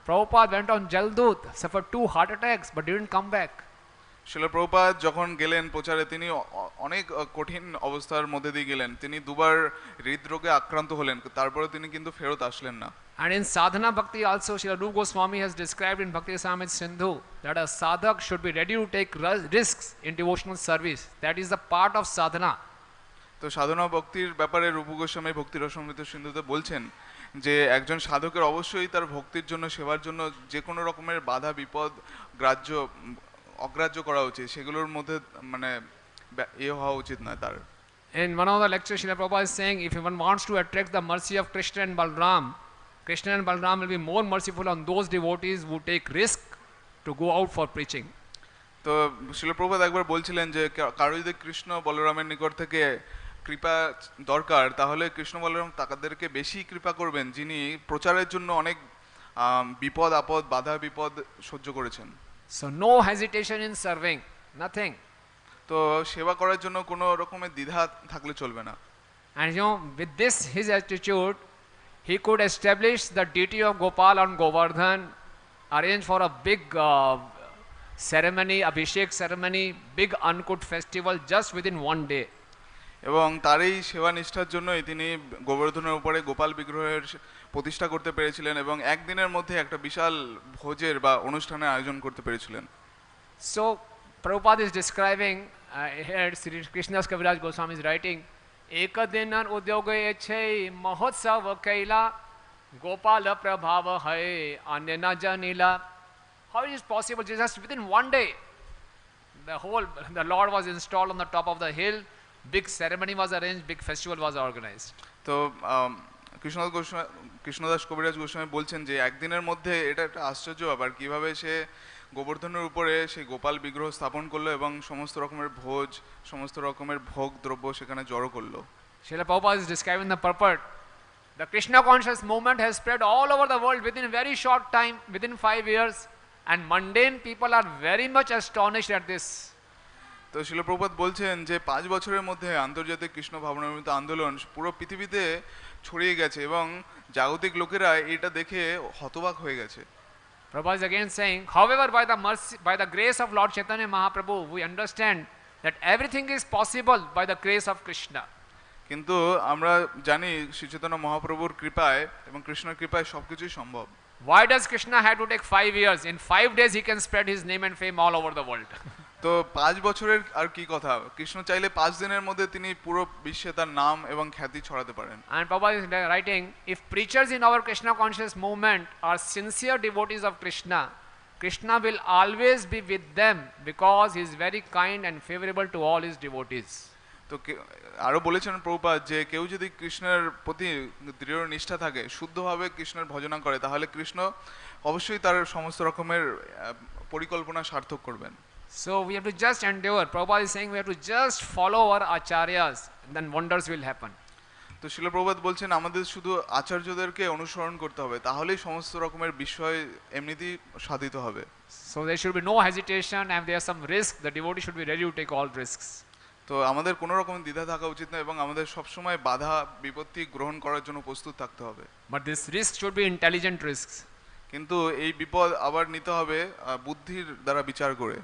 Prabhupada went on Jaldut, suffered 2 heart attacks, but didn't come back. শিল প্রভুপাদ যখন গেলেন প্রচারে, তিনি অনেক কঠিন অবস্থার মধ্যে দিয়ে গেলেন, তিনি 2বার হৃদরোগে আক্রান্ত হলেন, তারপরে তিনি কিন্তু ফেরত আসলেন না। And in sadhana bhakti also, Srila Rupa Goswami has described in Bhakti Rasamrita Sindhu that a sadhak should be ready to take risks in devotional service. That is the part of sadhana. তো সাধনা ভক্তির ব্যাপারে রূপ গোস্বামী ভক্তি রসমৃত সিন্ধুতে বলছেন যে একজন সাধকের অবশ্যই তার ভক্তির জন্য সেবার জন্য যে কোনো রকমের বাধা বিপদ গ্রাহ্য অগ্রাহ্য করা উচিত, সেগুলোর মধ্যে মানে হওয়া উচিত নয় তার। In one of the lectures, Srila Prabhupada is saying, if one wants to attract the mercy of Krishna and Balram, Krishna and Balram will be more merciful on those devotees who take risk to go out for preaching. তো শিল প্রভুপাদ একবার বলছিলেন যে কারো যদি কৃষ্ণ বলরামের নিকট থেকে কৃপা দরকার, তাহলে কৃষ্ণ বলরাম তাদেরকে বেশি কৃপা করবেন যিনি প্রচারের জন্য অনেক বিপদ আপদ বাধা বিপদ সহ্য করেছেন। So no hesitation in serving, nothing. তো সেবা করার জন্য কোনো রকমের দ্বিধা থাকলে চলবে না। And you know, with this his attitude, he could establish the deity of Gopal on Govardhan, arrange for a big ceremony, Abhishek ceremony, big Ankut festival just within one day. এবং তার এই সেবা নিষ্ঠার জন্যই তিনি গোবর্ধনের উপরে গোপাল বিগ্রহের প্রতিষ্ঠা করতে পেরেছিলেন এবং একদিনের মধ্যে একটা বিশাল ভোজের বা অনুষ্ঠানের আয়োজন করতে পেরেছিলেন। So Prabhupada is describing here Sri Krishna's Kaviraj Goswami is writing, Ekadinan udyoge eche mahotsav kaila Gopala prabhava hai anena janila. How is it possible? Just within one day, the Lord was installed on the top of the hill, big ceremony was arranged, big festival was organized. তো কৃষ্ণদাস কবিরাজ গোস্বামী বলছেন যে একদিনের মধ্যে এটা একটা আশ্চর্য ব্যাপার, কিভাবে সে গোবর্ধনের উপরে সেই গোপাল বিগ্রহ স্থাপন করলো এবং সমস্ত রকমের ভোজ সমস্ত রকমের ভোগ দ্রব্য সেখানে জড়ো করলো। Srila Prabhupada is describing the purport. The Krishna conscious movement has spread all over the world within a very short time, within 5 years, and mundane people are very much astonished at this. তো শিল প্রভুপাদ বলছেন যে 5 বছরের মধ্যে আন্তর্জাতিক কৃষ্ণ ভাবনামৃত আন্দোলন পুরো পৃথিবীতে ছড়িয়ে গেছে এবং জাগতিক লোকেরা এটা দেখে হতবাক হয়ে গেছে। Prabhupada is again saying, however, by the grace of Lord Chaitanya Mahaprabhu, we understand that everything is possible by the grace of Krishna. কিন্তু আমরা জানি শ্রী চৈতন্য মহাপ্রভুর কৃপায় এবং কৃষ্ণের কৃপায় সবকিছুই সম্ভব। Why does Krishna have to take 5 years? In 5 days he can spread his name and fame all over the world. তো 5 বছরের আর কি কথা, কৃষ্ণ চাইলে 5 দিনের মধ্যে তিনি পুরো বিশ্বে তার নাম এবং খ্যাতি ছড়াতে পারেন। And Prabhupada is writing, if preachers in our Krishna conscious movement are sincere devotees of Krishna, Krishna will always be with them because he is very kind and favorable to all his devotees. তো আরো বলেছেন প্রভুপাদ যে কেউ যদি কৃষ্ণের প্রতি দৃঢ় নিষ্ঠা থাকে, শুদ্ধভাবে কৃষ্ণের ভজনা করে, তাহলে কৃষ্ণ অবশ্যই তার সমস্ত রকমের পরিকল্পনা সার্থক করবেন। So we have to just endure. Prabhupada is saying we have to just follow our acharyas, then wonders will happen. তো শিল প্রভুপাদ বলছেন আমাদের শুধু আচার্যদেরকে অনুসরণ করতে হবে, তাহলেই সমস্ত রকমের বিষয় এমনিতেই সাধিত হবে। So there should be no hesitation, and if there is some risk, the devotee should be ready to take all risks. তো আমাদের কোনো রকমের দ্বিধা থাকা উচিত না এবং আমাদের সবসময় বাধা বিপত্তি গ্রহণ করার জন্য প্রস্তুত থাকতে হবে। But this risk should be intelligent risks. কিন্তু এই বিপদ আবার নিতে হবে বুদ্ধির দ্বারা বিচার করে।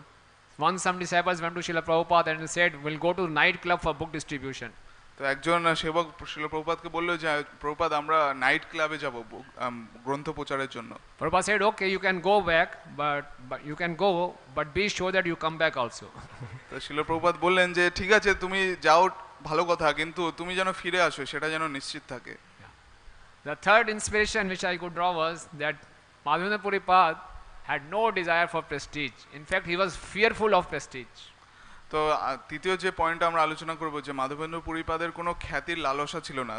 Once some disciples went to Srila Prabhupada and said, we'll go to night club for book distribution. তো একজন সেবক শিল প্রভুপাদকে বলল যে প্রভুপাদ আমরা নাইট ক্লাবে যাব গ্রন্থ প্রচারের জন্য। Prabhupada said, okay, you can go back, but you can go, but be sure that you come back also. তো শিল প্রভুপাদ বললেন যে ঠিক আছে তুমি যাও ভালো কথা, কিন্তু তুমি যেন ফিরে আসো সেটা যেন নিশ্চিত থাকে। The third inspiration which I could draw was that Madhavendra Puri had no desire for prestige. In fact, he was fearful of prestige. তো তৃতীয় যে পয়েন্ট আমরা আলোচনা করব যে মাধবেন্দ্র পুরীপাদের কোনো খ্যাতির লালসা ছিল না,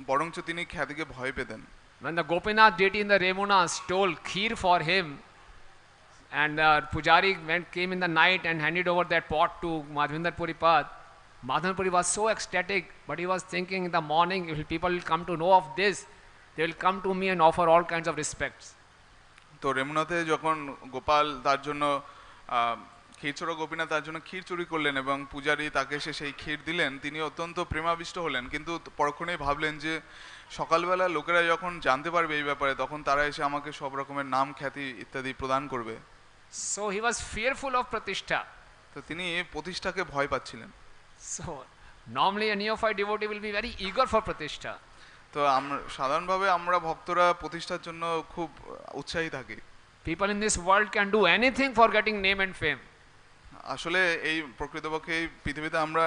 বরঞ্চ তিনি খ্যাতিকে ভয় পেতেন। When the Gopinath deity in the Remuna stole kheer for him, and the pujari came in the night and handed over that pot to Madhavendra Puri, Madhavendra Puri was so ecstatic, but he was thinking in the morning, if people will come to know of this, they will come to me and offer all kinds of respects. তো রেমুনাতে যখন গোপাল তার জন্য ক্ষীরচোরা গোপীনাথ তার জন্য ক্ষীর চুরি করলেন এবং পূজারী তাকে এসে সেই ক্ষীর দিলেন, তিনি অত্যন্ত প্রেমাবিষ্ট হলেন, কিন্তু পরক্ষণেই ভাবলেন যে সকালবেলা লোকেরা যখন জানতে পারবে এই ব্যাপারে তখন তারা এসে আমাকে সব রকমের নাম খ্যাতি ইত্যাদি প্রদান করবে। So he was fearful of pratishtha. তো তিনি প্রতিষ্ঠাকে ভয় পাচ্ছিলেন। So normally a neophyte devotee will be very eager for pratishtha. তো আমরা সাধারণভাবে আমরা ভক্তরা প্রতিষ্ঠার জন্য খুব উৎসাহী থাকি। People in this world can do anything for getting name and fame. আসলে এই প্রকৃতপক্ষে এই পৃথিবীতে আমরা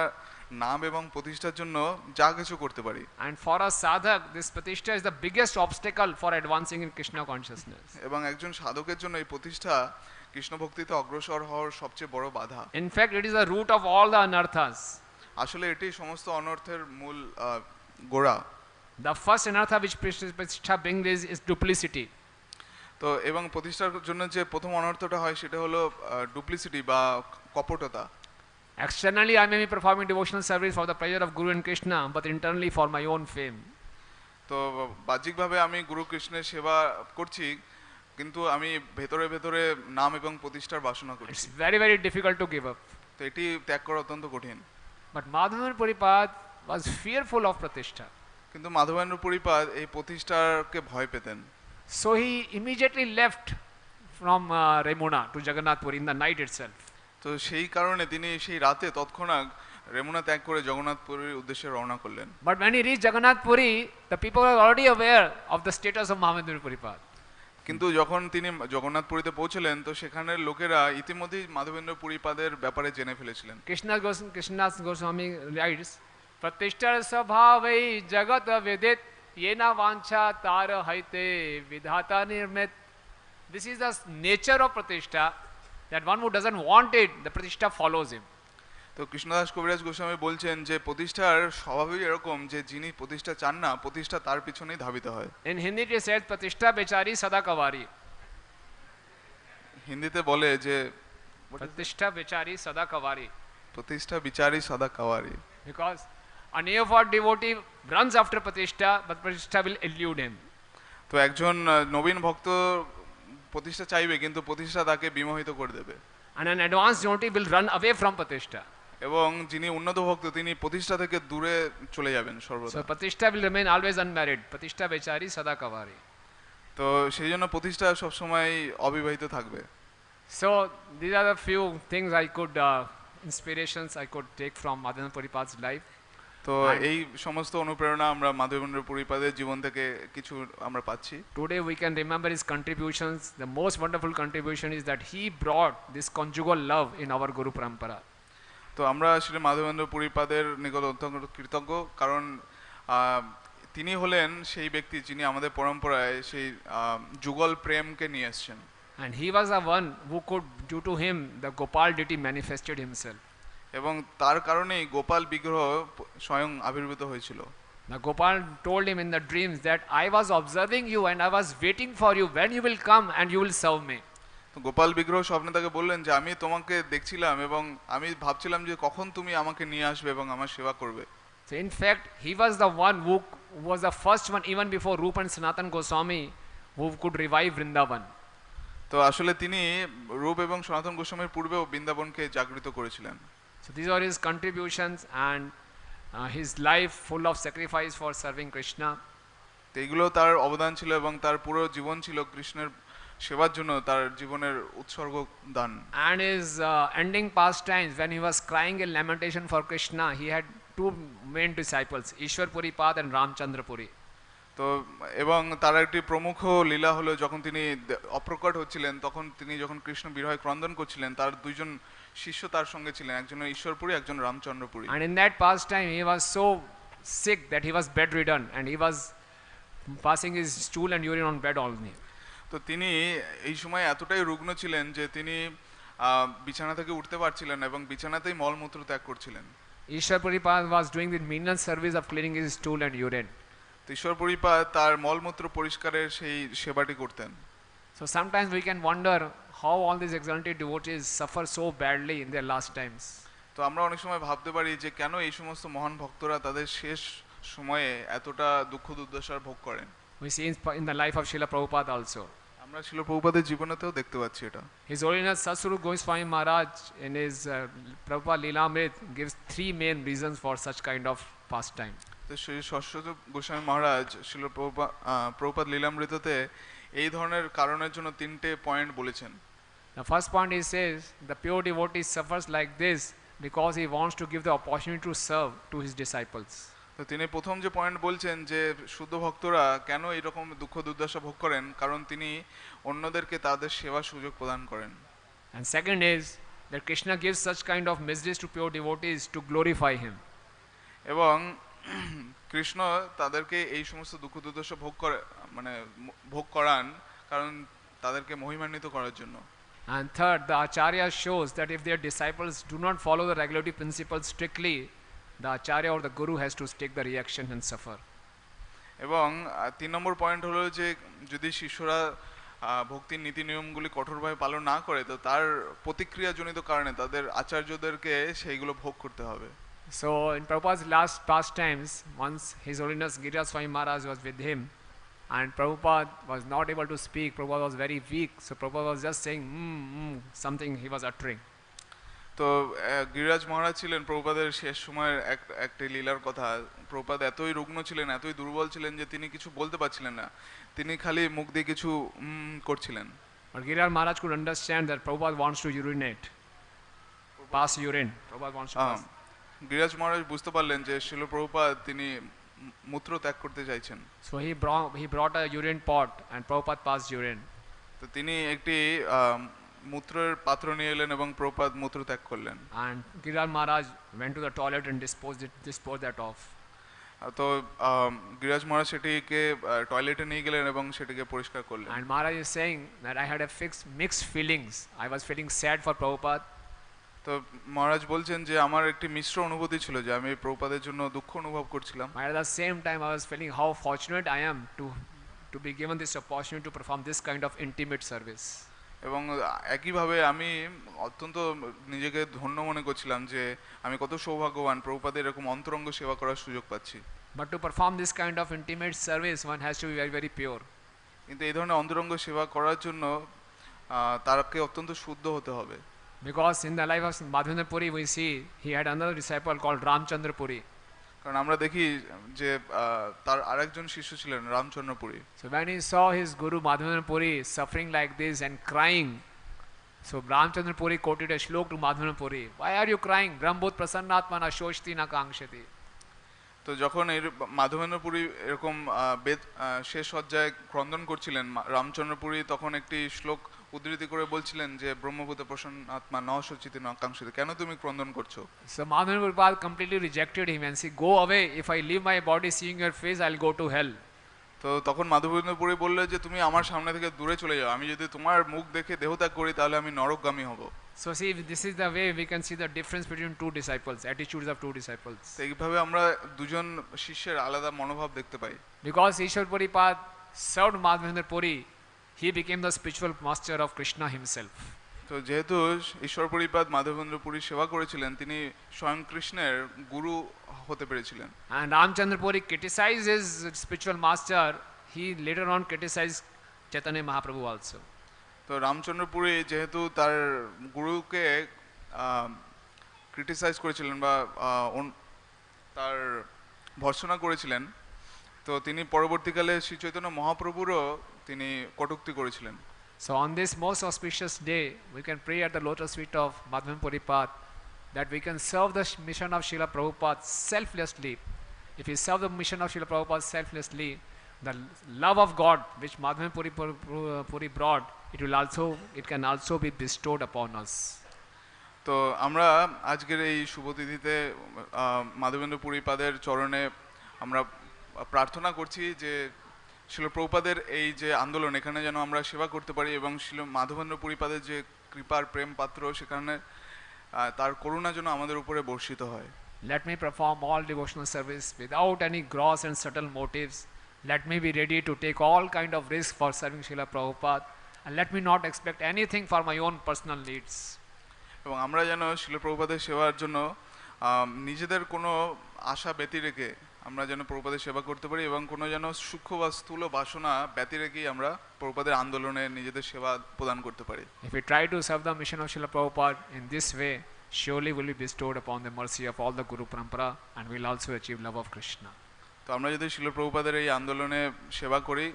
নাম এবং প্রতিষ্ঠার জন্য যা কিছু করতে পারি। And for a sadhak, this pratishtha is the biggest obstacle for advancing in Krishna consciousness. এবং একজন সাধকের জন্য এই প্রতিষ্ঠা কৃষ্ণ ভক্তিতে অগ্রসর হওয়ার সবচেয়ে বড় বাধা। In fact, it is the root of all the anarthas. আসলে এটি সমস্ত অনর্থের মূল গোড়া। The first anartha which pratishtha brings is duplicity. তো এবং প্রতিষ্ঠার জন্য যে প্রথম অনর্থটা হয় সেটা হলো ডুপ্লিসিটি বা কপটতা। Externally, I may be performing devotional service for the pleasure of Guru and Krishna, but internally for my own fame. তো বাহ্যিকভাবে আমি গুরু কৃষ্ণের সেবা করছি, কিন্তু আমি ভেতরে ভেতরে নাম এবং প্রতিষ্ঠার বাসনা করছি। It's very, very difficult to give up. তো এটি ত্যাগ করা অত্যন্ত কঠিন। But Madhavendra Puripad was fearful of pratishtha. কিন্তু মাধবেন্দ্র পুরীপাদ এই প্রতিষ্ঠাকে ভয় পেতেন। So he immediately left from Remuna to Jagannath Puri in the night itself. তো সেই কারণে তিনি সেই রাতে তৎক্ষণাৎ রেমুনা ত্যাগ করে জগন্নাথপুরীর উদ্দেশ্যে রওনা করলেন। But when he reached Jagannath Puri, the people were already aware of the status of Madhavendra Puripad. কিন্তু যখন তিনি জগন্নাথপুরীতে পৌঁছলেন তো সেখানের লোকেরা ইতিমধ্যেই মাধবেন্দ্র পুরীপাদের ব্যাপারে জেনে ফেলেছিলেন। Krishnadas Goswami writes, Pratishthar sabhavai jagat vidit yena vancha tar haite vidhata nirmit. This is the nature of pratishtha, that one who doesn't want it, the pratishtha follows him. তো কৃষ্ণদাস কবিরাজ গোস্বামী বলছেন যে প্রতিষ্ঠার স্বভাবই এরকম যে যিনি প্রতিষ্ঠা চান না প্রতিষ্ঠা তার পিছনেই ধাবিত হয়। In Hindi it is said pratishtha bechari sada kavari. হিন্দিতে বলে যে Pratishtha bechari sada kavari. প্রতিষ্ঠা বিচারী সদা কাওয়ারি। Because a neophyte devotee runs after pratishtha, but pratishtha will elude him. তো একজন নবীন ভক্ত প্রতিষ্ঠা চাইবে কিন্তু প্রতিষ্ঠা তাকে বিমোহিত করে দেবে। And an advanced devotee will run away from pratishtha. এবং যিনি উন্নত ভক্ত তিনি প্রতিষ্ঠা থেকে দূরে চলে যাবেন সর্বদা। So pratishtha will remain always unmarried. Pratishtha bechari sada kavari. তো সেই জন্য প্রতিষ্ঠা সব সময় অবিবাহিত থাকবে। So these are the few things I could inspirations I could take from Madhavendra Puripad's life. তো এই সমস্ত অনুপ্রেরণা আমরা মাধবেন্দ্র পুরীপাদের জীবন থেকে কিছু আমরা পাচ্ছি। Today we can remember his contributions. The most wonderful contribution is that he brought this conjugal love in our Guru Parampara. তো আমরা আসলে মাধবেন্দ্র পুরীপাদের নিকট অত্যন্ত কৃতজ্ঞ, কারণ তিনি হলেন সেই ব্যক্তি যিনি আমাদের পরম্পরায় সেই যুগল প্রেমকে নিয়ে এসেছেন। And he was the one who could, due to him, the Gopal deity manifested himself. এবং তার কারণেই গোপাল বিগ্রহ স্বয়ং আবির্ভূত হয়েছিল। The Gopal told him in the dreams that I was observing you and I was waiting for you when you will come and you will serve me. তো গোপাল বিগ্রহ স্বপ্নে তাকে বললেন যে আমি তোমাকে দেখছিলাম এবং আমি ভাবছিলাম যে কখন তুমি আমাকে নিয়ে আসবে এবং আমার সেবা করবে। So in fact, he was the one who was the first one, even before Rupa and Sanatan Goswami, who could revive Vrindavan. তো আসলে তিনি রূপ এবং সনাতন গোস্বামীর পূর্বেও বৃন্দাবনকে জাগৃত করেছিলেন। So these are his contributions and his life full of sacrifice for serving Krishna. তো এগুলো তার অবদান ছিল এবং তার পুরো জীবন ছিল কৃষ্ণের সেবার জন্য তার জীবনের উৎসর্গ দান। And his ending pastimes, when he was crying in lamentation for Krishna, he had two main disciples, Ishwar Puripad and Ramchandra Puri. তো এবং তার একটি প্রমুখ লীলা হলো যখন তিনি অপ্রকট হচ্ছিলেন, তখন তিনি যখন কৃষ্ণ বিরহে ক্রন্দন করছিলেন তার দুইজন শিষ্য তার সঙ্গে ছিলেন, একজন ঈশ্বরপুরী একজন রামচন্দ্রপুরী। And in that pastime he was so sick that he was bedridden and he was passing his stool and urine on bed only. তো তিনি এই সময় এতটাই রুগ্ন ছিলেন যে তিনি বিছানা থেকে উঠতে পারছিলেন এবং বিছানাতেই মলমূত্র ত্যাগ করছিলেন। Ishwar Puripad was doing the menial service of cleaning his stool and urine. ঈশ্বরপুরীপা তার মলমূত্র পরিষ্কারের সেই সেবাটি করতেন। So sometimes we can wonder how all these exalted devotees suffer so badly in their last times. তো আমরা অনেক সময় ভাবতে পারি যে কেন এই সমস্ত মহান ভক্তরা তাদের শেষ সময়ে এতটা দুঃখ দুর্দশার ভোগ করেন। We see in the life of Srila Prabhupada also. আমরা শিল প্রভুপাদের জীবনেতেও দেখতে পাচ্ছি এটা। His Holiness Satsuru Goswami Maharaj in his Prabhupada Lilamrit gives three main reasons for such kind of pastime. তো শ্রী ষষ্ঠ গোস্বামী মহারাজ শিল প্রভুপাদ লীলামৃততে এই ধরনের কারণের জন্য তিনটে পয়েন্ট বলেছেন। The first point he says the pure devotee suffers like this because he wants to give the opportunity to serve to his disciples. তো তিনি প্রথম যে পয়েন্ট বলছেন যে শুদ্ধ ভক্তরা কেন এরকম দুঃখ দুর্দশা ভোগ করেন, কারণ তিনি অন্যদেরকে তাদের সেবা সুযোগ প্রদান করেন। And second is that Krishna gives such kind of miseries to pure devotees to glorify him. এবং কৃষ্ণ তাদেরকে এই সমস্ত দুঃখ দুর্দশা মানে ভোগ করান কারণ তাদেরকে মহিমান্বিত করার জন্য। And third, the Acharya shows that if their disciples do not follow the regulative principles strictly, the Acharya or the Guru has to take the reaction and suffer. এবং 3 নম্বর পয়েন্ট হলো যে যদি শিষ্যরা ভক্তির নীতি নিয়মগুলি কঠোরভাবে পালন না করে তো তার প্রতিক্রিয়াজনিত কারণে তাদের আচার্যদেরকে সেইগুলো ভোগ করতে হবে। So in Prabhupada's last pastimes, once His Holiness Giriraj Swami Maharaj was with him, and Prabhupada was not able to speak. Prabhupada was very weak, so Prabhupada was just saying something he was uttering. তো গিরিরাজ মহারাজ ছিলেন প্রভুপাদের শেষ সময়ের একটি লীলার কথা। প্রভুপাদ এতই রুগ্ন ছিলেন, এতই দুর্বল ছিলেন যে তিনি কিছু বলতে পারছিলেন না, তিনি খালি মুখ দিয়ে কিছু করছিলেন। But Giriraj Maharaj could understand that Prabhupada wants to urinate, pass urine. Prabhupada wants to pass. Giriraj মহারাজ বুঝতে পারলেন যে শিল প্রভুপাদ তিনি মূত্র ত্যাগ করতে চাইছেন। So he brought a urine pot and Prabhupada passed urine. তো তিনি একটি মূত্রের পাত্র নিয়ে এলেন এবং প্রভুপাদ মূত্র ত্যাগ করলেন। And Giriraj Maharaj went to the toilet and disposed that off. তো গিরিরাজ মহারাজ সেটিকে টয়লেটে নিয়ে গেলেন এবং সেটিকে পরিষ্কার করলেন। And Maharaj is saying that I had a mixed feelings. I was feeling sad for Prabhupada. তো মহারাজ বলছেন যে আমার একটি মিশ্র অনুভূতি ছিল যে আমি প্রভুপাদের জন্য দুঃখ অনুভব করছিলাম। But at the same time I was feeling how fortunate I am to be given this opportunity to perform this kind of intimate service. এবং একইভাবে আমি অত্যন্ত নিজেকে ধন্য মনে করছিলাম যে আমি কত সৌভাগ্যবান প্রভুপাদের এরকম অন্তরঙ্গ সেবা করার সুযোগ পাচ্ছি। But to perform this kind of intimate service one has to be very very pure. কিন্তু এই ধরনের অন্তরঙ্গ সেবা করার জন্য তাকে অত্যন্ত শুদ্ধ হতে হবে। Because in the life of Madhavendra Puri we see he had another disciple called Ramchandra Puri. কারণ আমরা দেখি যে তার আরেকজন শিষ্য ছিলেন Ramchandra Puri. So when he saw his guru Madhavendra Puri suffering like this and crying, so Ramchandra Puri quoted a shlok to Madhavendra Puri. Why are you crying? Brahmbhut prasannatmana shoshti na kankshati. তো যখন এই মাধবেন্দ্র পুরী এরকম শেষ সজ্জায় ক্রন্দন করছিলেন, রামচন্দ্র পুরী তখন একটি শ্লোক উদ্ধৃতি করে বলছিলেন যে ব্রহ্মভূত প্রসন্ন আত্মা ন শচিত ন আকাঙ্ক্ষিত, কেন তুমি ক্রন্দন করছো? So Madhavendra Puri completely rejected him and said, go away, if I leave my body seeing your face I'll go to hell. তো তখন মাধবেন্দ্র পুরী বললেন যে তুমি আমার সামনে থেকে দূরে চলে যাও, আমি যদি তোমার মুখ দেখে দেহত্যাগ করি তাহলে আমি নরকগামী হব। So see, this is the way we can see the difference between two disciples, attitudes of two disciples. এইভাবে আমরা দুজন শিষ্যের আলাদা মনোভাব দেখতে পাই। Because Ishwar Puripad served Madhavendra Puri, he became the spiritual master of Krishna himself. তো যেহেতু ঈশ্বর পরিপাদ মাধবেন্দ্র পুরী সেবা করেছিলেন, তিনি স্বয়ং কৃষ্ণের গুরু হতে পেরেছিলেন। And Ramchandra Puri criticized his spiritual master, he later on criticized Chaitanya Mahaprabhu also. তো রামচন্দ্র পুরী যেহেতু তার গুরুকে ক্রিটিসাইজ করেছিলেন বা তার ভর্ৎসনা করেছিলেন, তো তিনি পরবর্তীকালে শ্রী চৈতন্য মহাপ্রভুরও তিনি কটূক্তি করেছিলেন। So on this most auspicious day, we can pray at the lotus feet of Madhavendra Puripad that we can serve the mission of Srila Prabhupada selflessly. If we serve the mission of Srila Prabhupada selflessly, the love of God which Madhavendra Puri brought, it can also be bestowed upon us. তো আমরা আজকের এই শুভ তিথিতে মাধবেন্দ্র পুরীপাদের চরণে আমরা প্রার্থনা করছি যে শিল প্রভুপাদের এই যে আন্দোলন, এখানে যেন আমরা সেবা করতে পারি এবং শিল মাধবেন্দ্র পুরীপাদের যে কৃপার প্রেম পাত্র, সেখানে তার করুণা যেন আমাদের উপরে বর্ষিত হয়। Let me perform all devotional service without any gross and subtle motives. Let me be ready to take all kind of risk for serving Srila Prabhupada, and let me not expect anything for my own personal needs. এবং আমরা যেন শিল প্রভুপাদের সেবার জন্য নিজেদের কোনো আশা ব্যতি রেখে আমরা যেন প্রভুপাদের সেবা করতে পারি এবং কোনো যেন সূক্ষ্ম বা স্থূল বাসনা ব্যতি রেখেই আমরা প্রভুপাদের আন্দোলনে নিজেদের সেবা প্রদান করতে পারি। If we try to serve the mission of Srila Prabhupada in this way, surely will be bestowed upon the mercy of all the Guru Parampara and will also achieve love of Krishna. তো আমরা যদি শিল প্রভুপাদের এই আন্দোলনে সেবা করি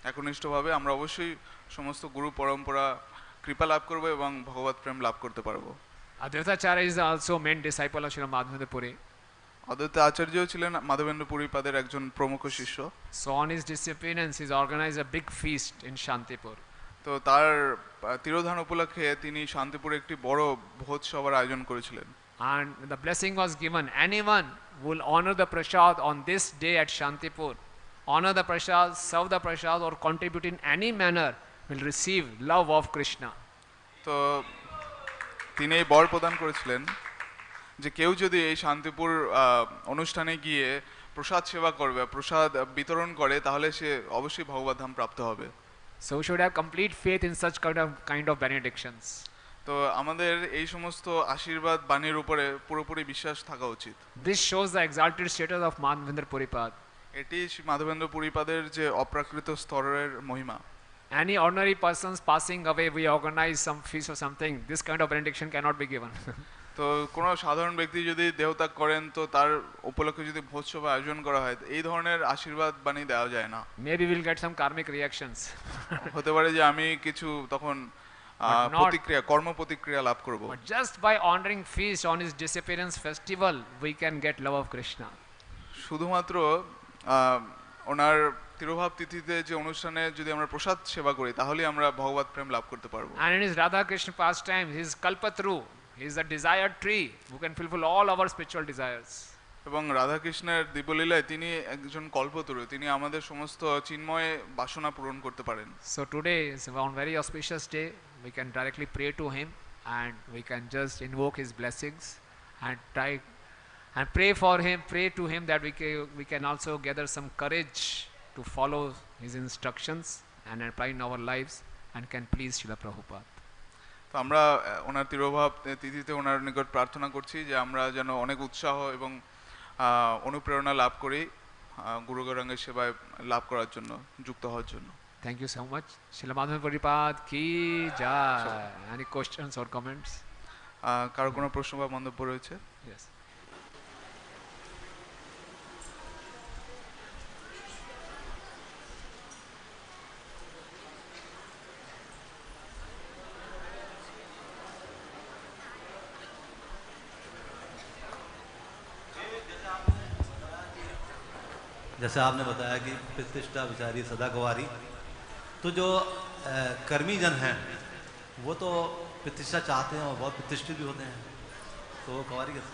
একনিষ্ঠভাবে, আমরা অবশ্যই সমস্ত গুরু পরম্পরা কৃপা লাভ করব এবং ভগবত প্রেম লাভ করতে পারবো। Advaita Acharya is also main disciple of Srila Madhavendra Puri. অদ্বৈত আচার্যও ছিলেন মাধবেন্দ্র পুরীপাদের একজন প্রমুখ শিষ্য। So on his disappearance, he organized a big feast in Shantipur. তো তার তিরোধান উপলক্ষে তিনি শান্তিপুরে একটি বড় ভোজ সভার আয়োজন করেছিলেন। And the blessing was given, anyone who will honor the prasad on this day at Shantipur, honor the prasad, serve the prasad, or contribute in any manner, will receive love of Krishna. তো তিনি এই বর প্রদান করেছিলেন যে কেউ যদি এই শান্তিপুর অনুষ্ঠানে গিয়ে প্রসাদ সেবা করবে, প্রসাদ বিতরণ করে, তাহলে সে অবশ্যই ভগবত ধাম প্রাপ্ত হবে। So we should have complete faith in such kind of benedictions. তো আমাদের এই সমস্ত আশীর্বাদ বাণীর উপরে পুরোপুরি বিশ্বাস থাকা উচিত। This shows the exalted status of Madhavendra Puripad. এটি মাধবেন্দ্র পুরীপাদের যে অপ্রাকৃত স্তরের মহিমা। Any ordinary persons passing away, we organize some feast or something, this kind of benediction cannot be given. তো কোনো সাধারণ ব্যক্তি যদি দেহত্যাগ করেন, তো তার উপলক্ষে যদি ভোজসভা আয়োজন করা হয়, এই ধরনের আশীর্বাদ বাণী দেওয়া যায় না। Maybe we'll get some karmic reactions. হতে পারে যে আমি কিছু তখন প্রতিক্রিয়া, কর্ম প্রতিক্রিয়া লাভ করব। But just by honoring feast on his disappearance festival, we can get love of Krishna. শুধুমাত্র ওনার তিরোভাব তিথিতে যে অনুষ্ঠানে যদি আমরা প্রসাদ সেবা করি, তাহলে আমরা ভগবত প্রেম লাভ করতে পারবো। And in his Radha Krishna pastime, his kalpatru, he is the desired tree who can fulfill all our spiritual desires. এবং রাধা কৃষ্ণের দিব্যলীলায় তিনি একজন কল্পতরু, তিনি আমাদের সমস্ত চিন্ময় বাসনা পূরণ করতে পারেন। So today is on very auspicious day, we can directly pray to him and we can just invoke his blessings and try and pray for him, pray to him that we can also gather some courage to follow his instructions and apply in our lives and can please Srila Prabhupada. তো আমরা ওনার তিরোভাব তিথিতে ওনার নিকট প্রার্থনা করছি যে আমরা যেন অনেক উৎসাহ এবং অনুপ্রেরণা লাভ করি গুরু গৌরাঙ্গের সেবায় লাভ করার জন্য, যুক্ত হওয়ার জন্য। Thank you so much. Srila Madhavendra Puri ki jai. Any questions or comments? কারো কোনো প্রশ্ন বা মন্তব্য রয়েছে? Yes. जैसे आपने बताया कि प्रतिष्ठा विचारी सदा गवारी, तो जो कर्मी जन हैं वो तो प्रतिष्ठा चाहते हैं और बहुत प्रतिष्ठित भी होते हैं, तो वो गवारी कैसे?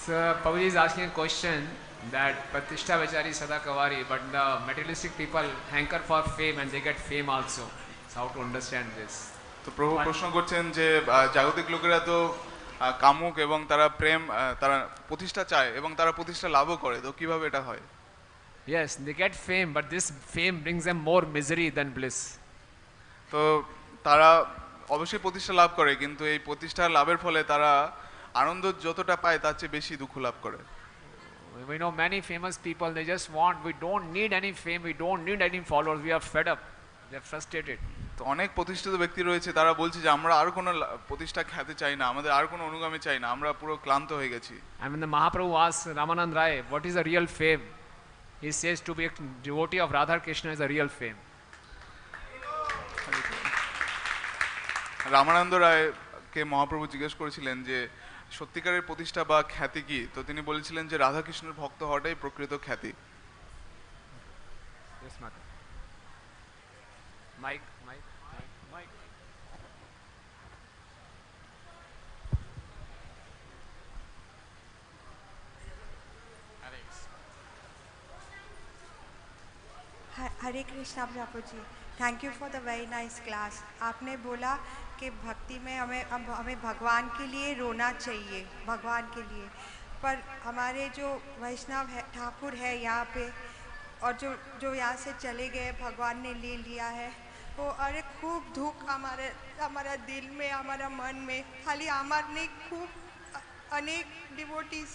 So Prabhuji is asking a question that Pratishtha Vichari Sada Kavari, but the materialistic people hanker for fame and they get fame also. So how to understand this? তো প্রভু প্রশ্ন করছেন যে জাগতিক লোকেরা তো কামুক এবং তারা প্রেম, তারা প্রতিষ্ঠা চায় এবং তারা প্রতিষ্ঠা লাভও করে, তো কিভাবে এটা হয়? Yes, they get fame, but this fame brings them more misery than bliss. তো তারা অবশ্যই প্রতিষ্ঠা লাভ করে, কিন্তু এই প্রতিষ্ঠা লাভের ফলে তারা আনন্দ যতটা পায় তার চেয়ে বেশি দুঃখ লাভ করে। We know many famous people, they just want, we don't need any fame, we don't need any followers, we are fed up, they are frustrated. তো অনেক প্রতিষ্ঠিত ব্যক্তি রয়েছে, তারা বলছে যে আমরা আর কোনো প্রতিষ্ঠা খেতে চাই না, আমাদের আর কোনো অনুগামী চাই না, আমরা পুরো ক্লান্ত হয়ে গেছি। And when the Mahaprabhu asks Ramanand Rai, what is the real fame? He says to be a devotee of Radha Krishna is a real fame. Ramananda রায়কে মহাপ্রভু জিজ্ঞেস করেছিলেন যে সত্যিকারের প্রতিষ্ঠা বা খ্যাতি কি, তো তিনি বলেছিলেন যে রাধা কৃষ্ণের ভক্ত হওয়াটাই প্রকৃত খ্যাতি। Yes, Mata. Mike. Hare Krishna Prabhu ji, thank you for the very nice class. आपने बोला कि भक्ति में हमें भगवान के लिए रोना चाहिए, भगवान के लिए, पर हमारे जो वैष्णव है ठाकुर है यहाँ पे और जो यहाँ से चले गए, भगवान ने ले लिया है, वो अरे खूब दुख हमारा दिल में, हमारा मन में, खाली हमारे नहीं, खूब अनेक डिवोटीज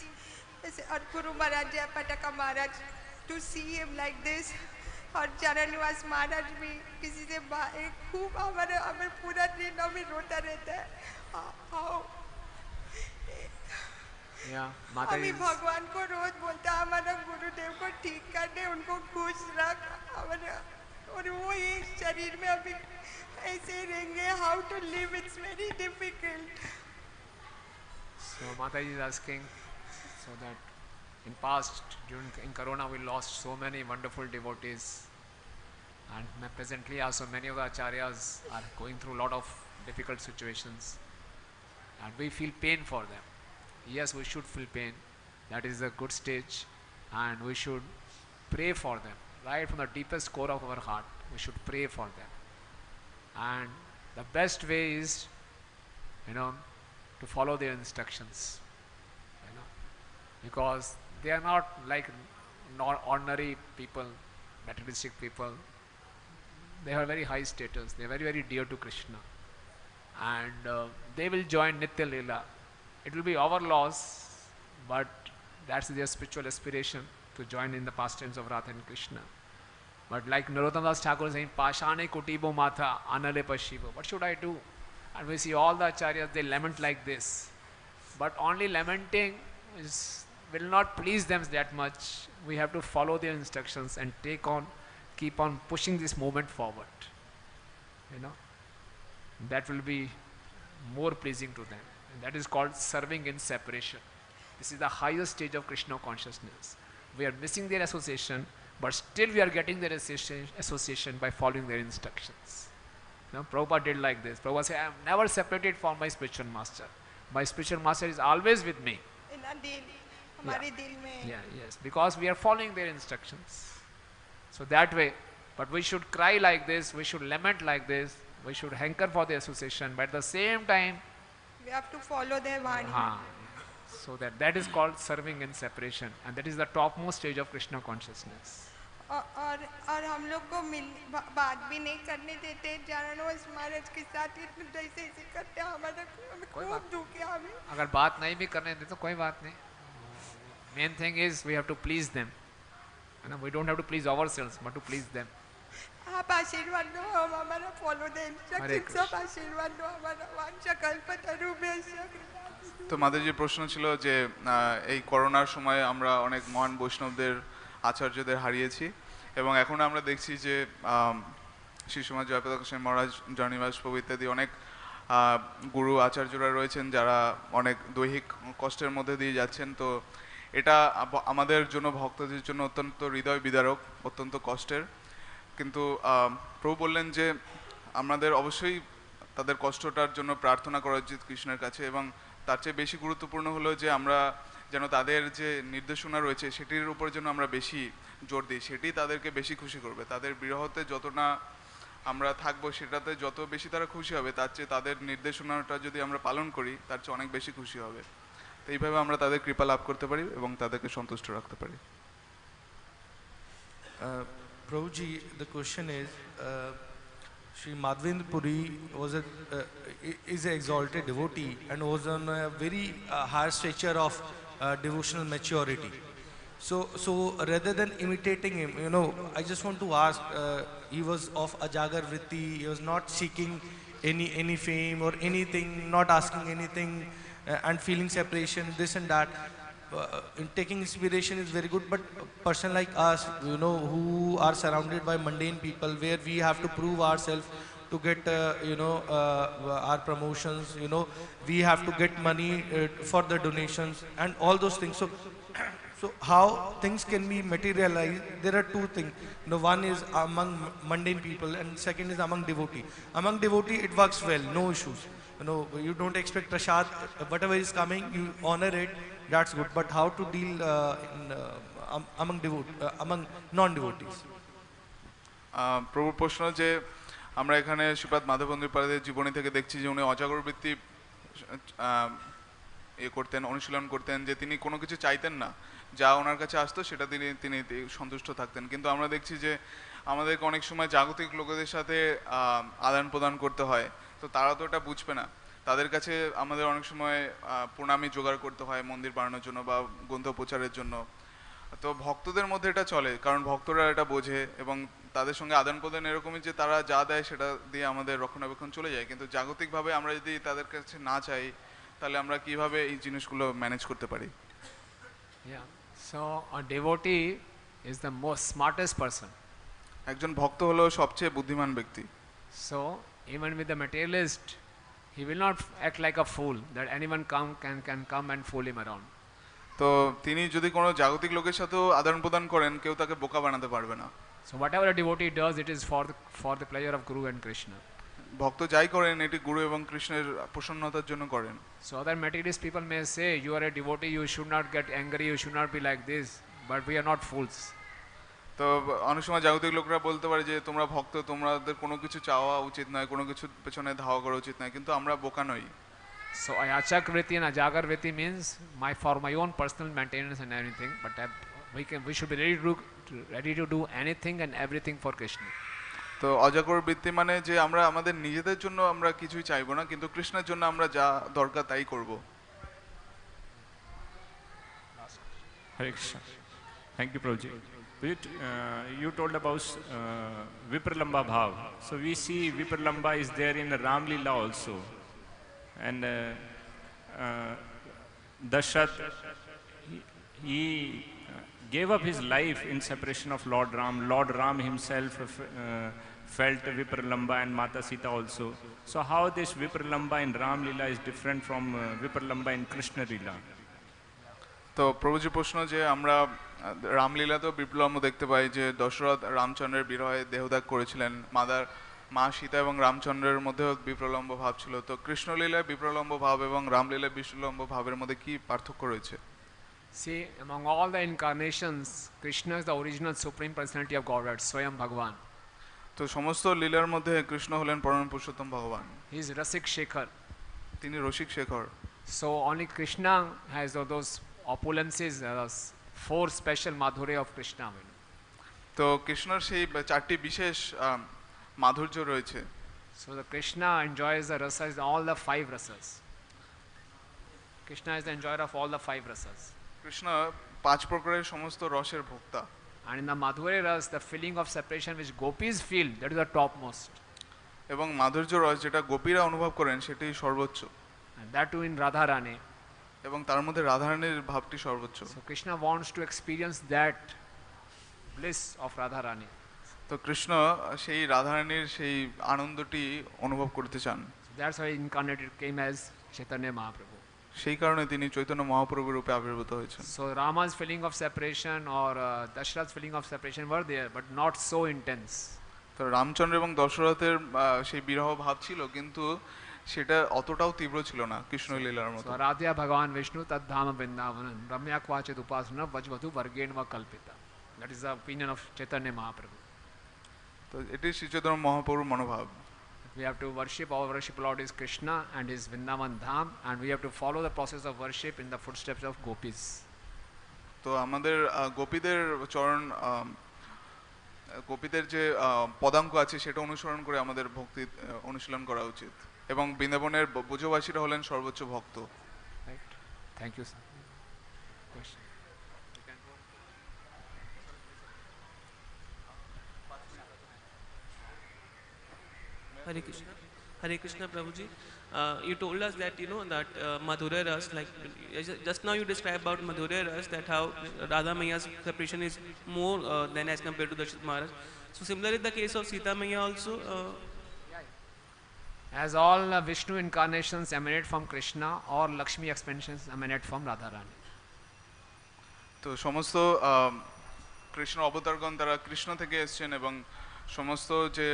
जैसे गुरु महाराज जय पटका महाराज, to see him like this, और चरण निवास महाराज भी किसी से खूब हमें पूरा दिन हमें रोता रहता है। हम भगवान को रोज बोलता है हमारा गुरुदेव को ठीक कर दे, उनको खुश रख, और वो ये शरीर में अभी ऐसे रहेंगे, how to live, it's very difficult. So Mataji is asking, so that in past in Corona we lost so many wonderful devotees, and presently also many of the acharyas are going through a lot of difficult situations, and we feel pain for them. Yes, we should feel pain. That is a good stage, and we should pray for them. Right from the deepest core of our heart, we should pray for them. And the best way is, to follow their instructions. Because they are not like ordinary people, materialistic people. They have very high status. They are very, very dear to Krishna. And they will join Nitya Leela. It will be our loss, but that's their spiritual aspiration to join in the pastimes of Radha and Krishna. But like Narottam Das Thakur saying, Pashane Kutibo Matha Anale Pashivo. What should I do? And we see all the acharyas, they lament like this. But only lamenting will not please them that much. We have to follow their instructions and keep on pushing this movement forward. That will be more pleasing to them. And that is called serving in separation. This is the highest stage of Krishna consciousness. We are missing their association, but still we are getting their association by following their instructions. Prabhupada did like this. Prabhupada said, I am never separated from my spiritual master. My spiritual master is always with me. Yes, because we are following their instructions. So that way, but we should cry like this, we should lament like this, we should hanker for the association, but at the same time, we have to follow their vani. So that is called serving in separation, and that is the topmost stage of Krishna consciousness. और हम लोग को बात भी नहीं करने देते जानवर महाराज के साथ जैसे ऐसे करते हैं हमारा खूब दुख है हमें अगर बात नहीं भी करने देते तो कोई बात नहीं main thing is we have to please them we don't have to please ourselves but to please them आप आशीर्वाद दो हम हमारा फॉलो दे इंस्ट्रक्शन सब आशीर्वाद दो हमारा वांछा कल्पतरु में তো মাদের যে প্রশ্ন ছিল যে এই করোনার সময় আমরা অনেক মহান বৈষ্ণবদের আচার্যদের হারিয়েছি এবং এখন আমরা দেখছি যে শিশুমা জয়প্রকাশ গোস্বামী মহারাজ জয়নিবাস প্রভু ইত্যাদি অনেক গুরু আচার্যরা রয়েছেন যারা অনেক দৈহিক কষ্টের মধ্যে দিয়ে যাচ্ছেন তো এটা আমাদের জন্য ভক্তদের জন্য অত্যন্ত হৃদয় বিদারক অত্যন্ত কষ্টের কিন্তু প্রভু বললেন যে আমাদের অবশ্যই তাদের কষ্টটার জন্য প্রার্থনা করা উচিত কৃষ্ণের কাছে এবং তার চেয়ে বেশি গুরুত্বপূর্ণ হলো যে আমরা যেন তাদের যে নির্দেশনা রয়েছে সেটির উপর যেন আমরা বেশি জোর দিই সেটি তাদেরকে বেশি খুশি করবে তাদের বিরহতে যত না আমরা থাকবো সেটাতে যত বেশি তারা খুশি হবে তার চেয়ে তাদের নির্দেশনাটা যদি আমরা পালন করি তার চেয়ে অনেক বেশি খুশি হবে তো এইভাবে আমরা তাদের কৃপা লাভ করতে পারি এবং তাদেরকে সন্তুষ্ট রাখতে পারি Prabhuji, the question is Sri Madhavendra Puri is an exalted devotee and was on a very high stature of devotional maturity. So rather than imitating him, I just want to ask, he was of Ajagar Vritti, he was not seeking any fame or anything, not asking anything and feeling separation, this and that. Taking inspiration is very good, but a person like us, who are surrounded by mundane people, where we have to prove ourselves to get, our promotions, we have to get money for the donations and all those things. So how things can be materialized? There are two things. One is among mundane people, and second is among devotee. Among devotee, it works well, no issues. You don't expect prasad, whatever is coming, you honor it. That's good, but how to deal among non-devotees? প্রভুর প্রশ্ন যে আমরা এখানে শ্রীপাদ মাধবেন্দ্র পুরীর জীবনী থেকে দেখছি যে উনি অজাগর বৃত্তি করতেন অনুশীলন করতেন যে তিনি কোনো কিছু চাইতেন না যা ওনার কাছে আসতো সেটা তিনি সন্তুষ্ট থাকতেন কিন্তু আমরা দেখছি যে আমাদেরকে অনেক সময় জাগতিক লোকেদের সাথে আদান প্রদান করতে হয় তো তারা তো এটা বুঝবে না তাদের কাছে আমাদের অনেক সময় প্রণামী জোগাড় করতে হয় মন্দির বানানোর জন্য বা গ্রন্থ প্রচারের জন্য তো ভক্তদের মধ্যে এটা চলে কারণ ভক্তরা এটা বোঝে এবং তাদের সঙ্গে আদান প্রদান এরকমই যে তারা যা দেয় সেটা দিয়ে আমাদের রক্ষণাবেক্ষণ চলে যায় কিন্তু জাগতিকভাবে আমরা যদি তাদের কাছে না চাই তাহলে আমরা কিভাবে এই জিনিসগুলো ম্যানেজ করতে পারি So a devotee is the most smartest person. একজন ভক্ত হলো সবচেয়ে বুদ্ধিমান ব্যক্তি So even with the materialist he will not act like a fool that anyone can come and fool him around. তো তিনি যদি কোনো জাগতিক লোকের সাথেও আদান প্রদান করেন কেউ তাকে বোকা বানাতে পারবে না So whatever a devotee does it is for the pleasure of Guru and Krishna. ভক্ত যাই করেন এটি গুরু এবং কৃষ্ণের প্রসন্নতার জন্য করেন। So other materialist people may say, you are a devotee, you should not get angry, you should not be like this, but we are not fools. তো অনেক সময় জাগতিক লোকরা বলতে পারে যে তোমরা ভক্ত, তোমাদের কোনো কিছু চাওয়া উচিত নয়, কোনো কিছু পেছনে ধাওয়া করা উচিত নয়, কিন্তু আমরা বোকা নই। So ayachak vritti and ajagar vritti means for my own personal maintenance and everything, but we should be ready to do anything and everything for Krishna. তো অজাগর বৃত্তি মানে যে আমরা আমাদের নিজেদের জন্য আমরা কিছুই চাইবো না, কিন্তু কৃষ্ণের জন্য আমরা যা দরকার তাই করব। Hare Krishna. Thank you, Prabhuji. You told about Vipralamba Bhav. So we see Vipralamba is there in Ram Leela also. And Dashrath, he gave up his life in separation of Lord Ram. Lord Ram himself felt Vipralamba and Mata Sita also. So how this Vipralamba in Ram Leela is different from Vipralamba in Krishna Leela? তো প্রভুজি প্রশ্ন যে আমরা রামলীলাতেও বিপ্লম্ব দেখতে পাই যে দশরথ রামচন্দ্রের বিরহে দেহত্যাগ করেছিলেন, মা সীতা এবং রামচন্দ্রের মধ্যেও বিপ্রলম্ব ভাব ছিল। তো কৃষ্ণলীলায় বিপ্রলম্ব ভাব এবং রামলীলায় বিপ্রলম্ব ভাবের মধ্যে কি পার্থক্য রয়েছে? See, among all the incarnations, Krishna is the original supreme personality of Godhead, Swayam Bhagavan. তো সমস্ত লীলার মধ্যে কৃষ্ণ হলেন পরম পুরুষোত্তম ভগবান। He is Rasik Shekhar. তিনি রসিক Shekhar. So only Krishna has those opulences, four special madhurya of Krishna. তো কৃষ্ণর সেই চারটি বিশেষ মাধুর্য রয়েছে। So the Krishna enjoys the rasas, all the five rasas. Krishna is the enjoyer of all the five rasas. Krishna পাঁচ প্রকারের সমস্ত রসের ভোক্তা। And in the madhurya ras, the feeling of separation which gopis feel, that is the topmost. এবং মাধুর্য রস যেটা গোপীরা অনুভব করেন সেটাই সর্বোচ্চ। And that too in Radharani. এবং তার মধ্যে রাধারানীর ভাবটি সর্বোচ্চ। So Krishna wants to experience that bliss of Radharani. তো কৃষ্ণ সেই রাধারানীর সেই আনন্দটি অনুভব করতে চান। So that's why incarnated came as Chaitanya Mahaprabhu. সেই কারণে তিনি চৈতন্য মহাপ্রভুর রূপে আবির্ভূত হয়েছেন। So Rama's feeling of separation or Dashrath's feeling of separation were there, but not so intense. তো রামচন্দ্র এবং দশরথের সেই বিরহ ভাব ছিল, কিন্তু সেটা অতটাও তীব্র ছিল না কৃষ্ণলীলার মতো। So Radhya Bhagavan Vishnu tad dhama Vrindavanam ramya kvachit upasana vajvatu vargen va kalpita. That is the opinion of Chaitanya Mahaprabhu. তো এটি শ্রী চৈতন্য মহাপ্রভুর মনোভাব। We have to worship, our worship Lord is Krishna and his Vrindavan Dham, and we have to follow the process of worship in the footsteps of gopis. তো আমাদের গোপীদের চরণ, গোপীদের যে পদাঙ্ক আছে সেটা অনুসরণ করে আমাদের ভক্তি অনুশীলন করা উচিত, এবং বৃন্দাবনের ব্রজবাসীরা হলেন সর্বোচ্চ ভক্ত। Right? Thank you, sir. Question. Hare Krishna, Prabhuji. You told us that that Madhurya Ras, like just now you described about Madhurya Ras, that how Radha Maiya's separation is more than as compared to Dashrath Maharaj. So similarly, the case of Sita Maiya also. As all Vishnu incarnations emanate from Krishna, or Lakshmi expansions emanate from Radharani. তো সমস্ত কৃষ্ণ অবতারগণ তারা কৃষ্ণ থেকে এসেছেন, এবং সমস্ত যে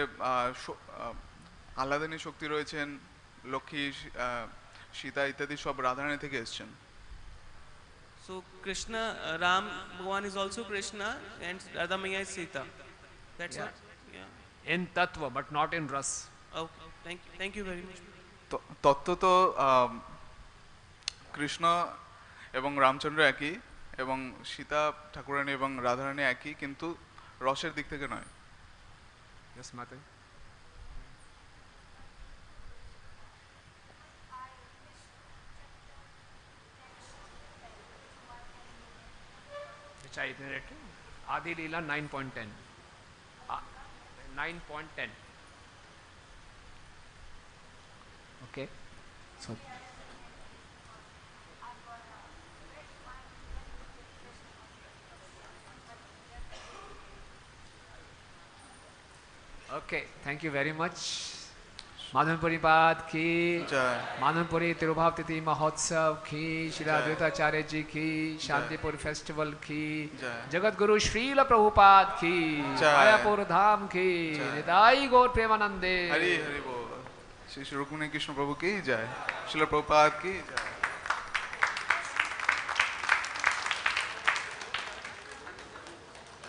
আহ্লাদিনী শক্তি রয়েছেন, লক্ষ্মী, সীতা ইত্যাদি সব রাধারানী থেকে এসেছেন। So Krishna, Ram Bhagavan is also Krishna, and Radha Maiya is Sita. That's Yeah. what. Yeah. In Tattva, but not in Ras. Okay. Thank you very much. তত্ত্ব তো কৃষ্ণ এবং রামচন্দ্র একই, এবং সীতা ঠাকুরানী এবং রাধারানী একই, কিন্তু রসের দিক থেকে নয়। Yes, Mate. Which I narrated. Adi Leela 9.10. 9.10. Okay. So. Okay, thank you very much. Madhavendra Puri की Madhavendra Puri तिरुभाव तिथि महोत्सव की श्री अद्वैताचार्य जी की शांतिपुर फेस्टिवल की जगत गुरु श्रील प्रभुपाद की मायापुर धाम की निताई गौर प्रेमानंदे। हरि हरि बोल। श्री श्री रुक्मिणी कृष्ण प्रभु की जय, श्रील प्रभुपाद की जय।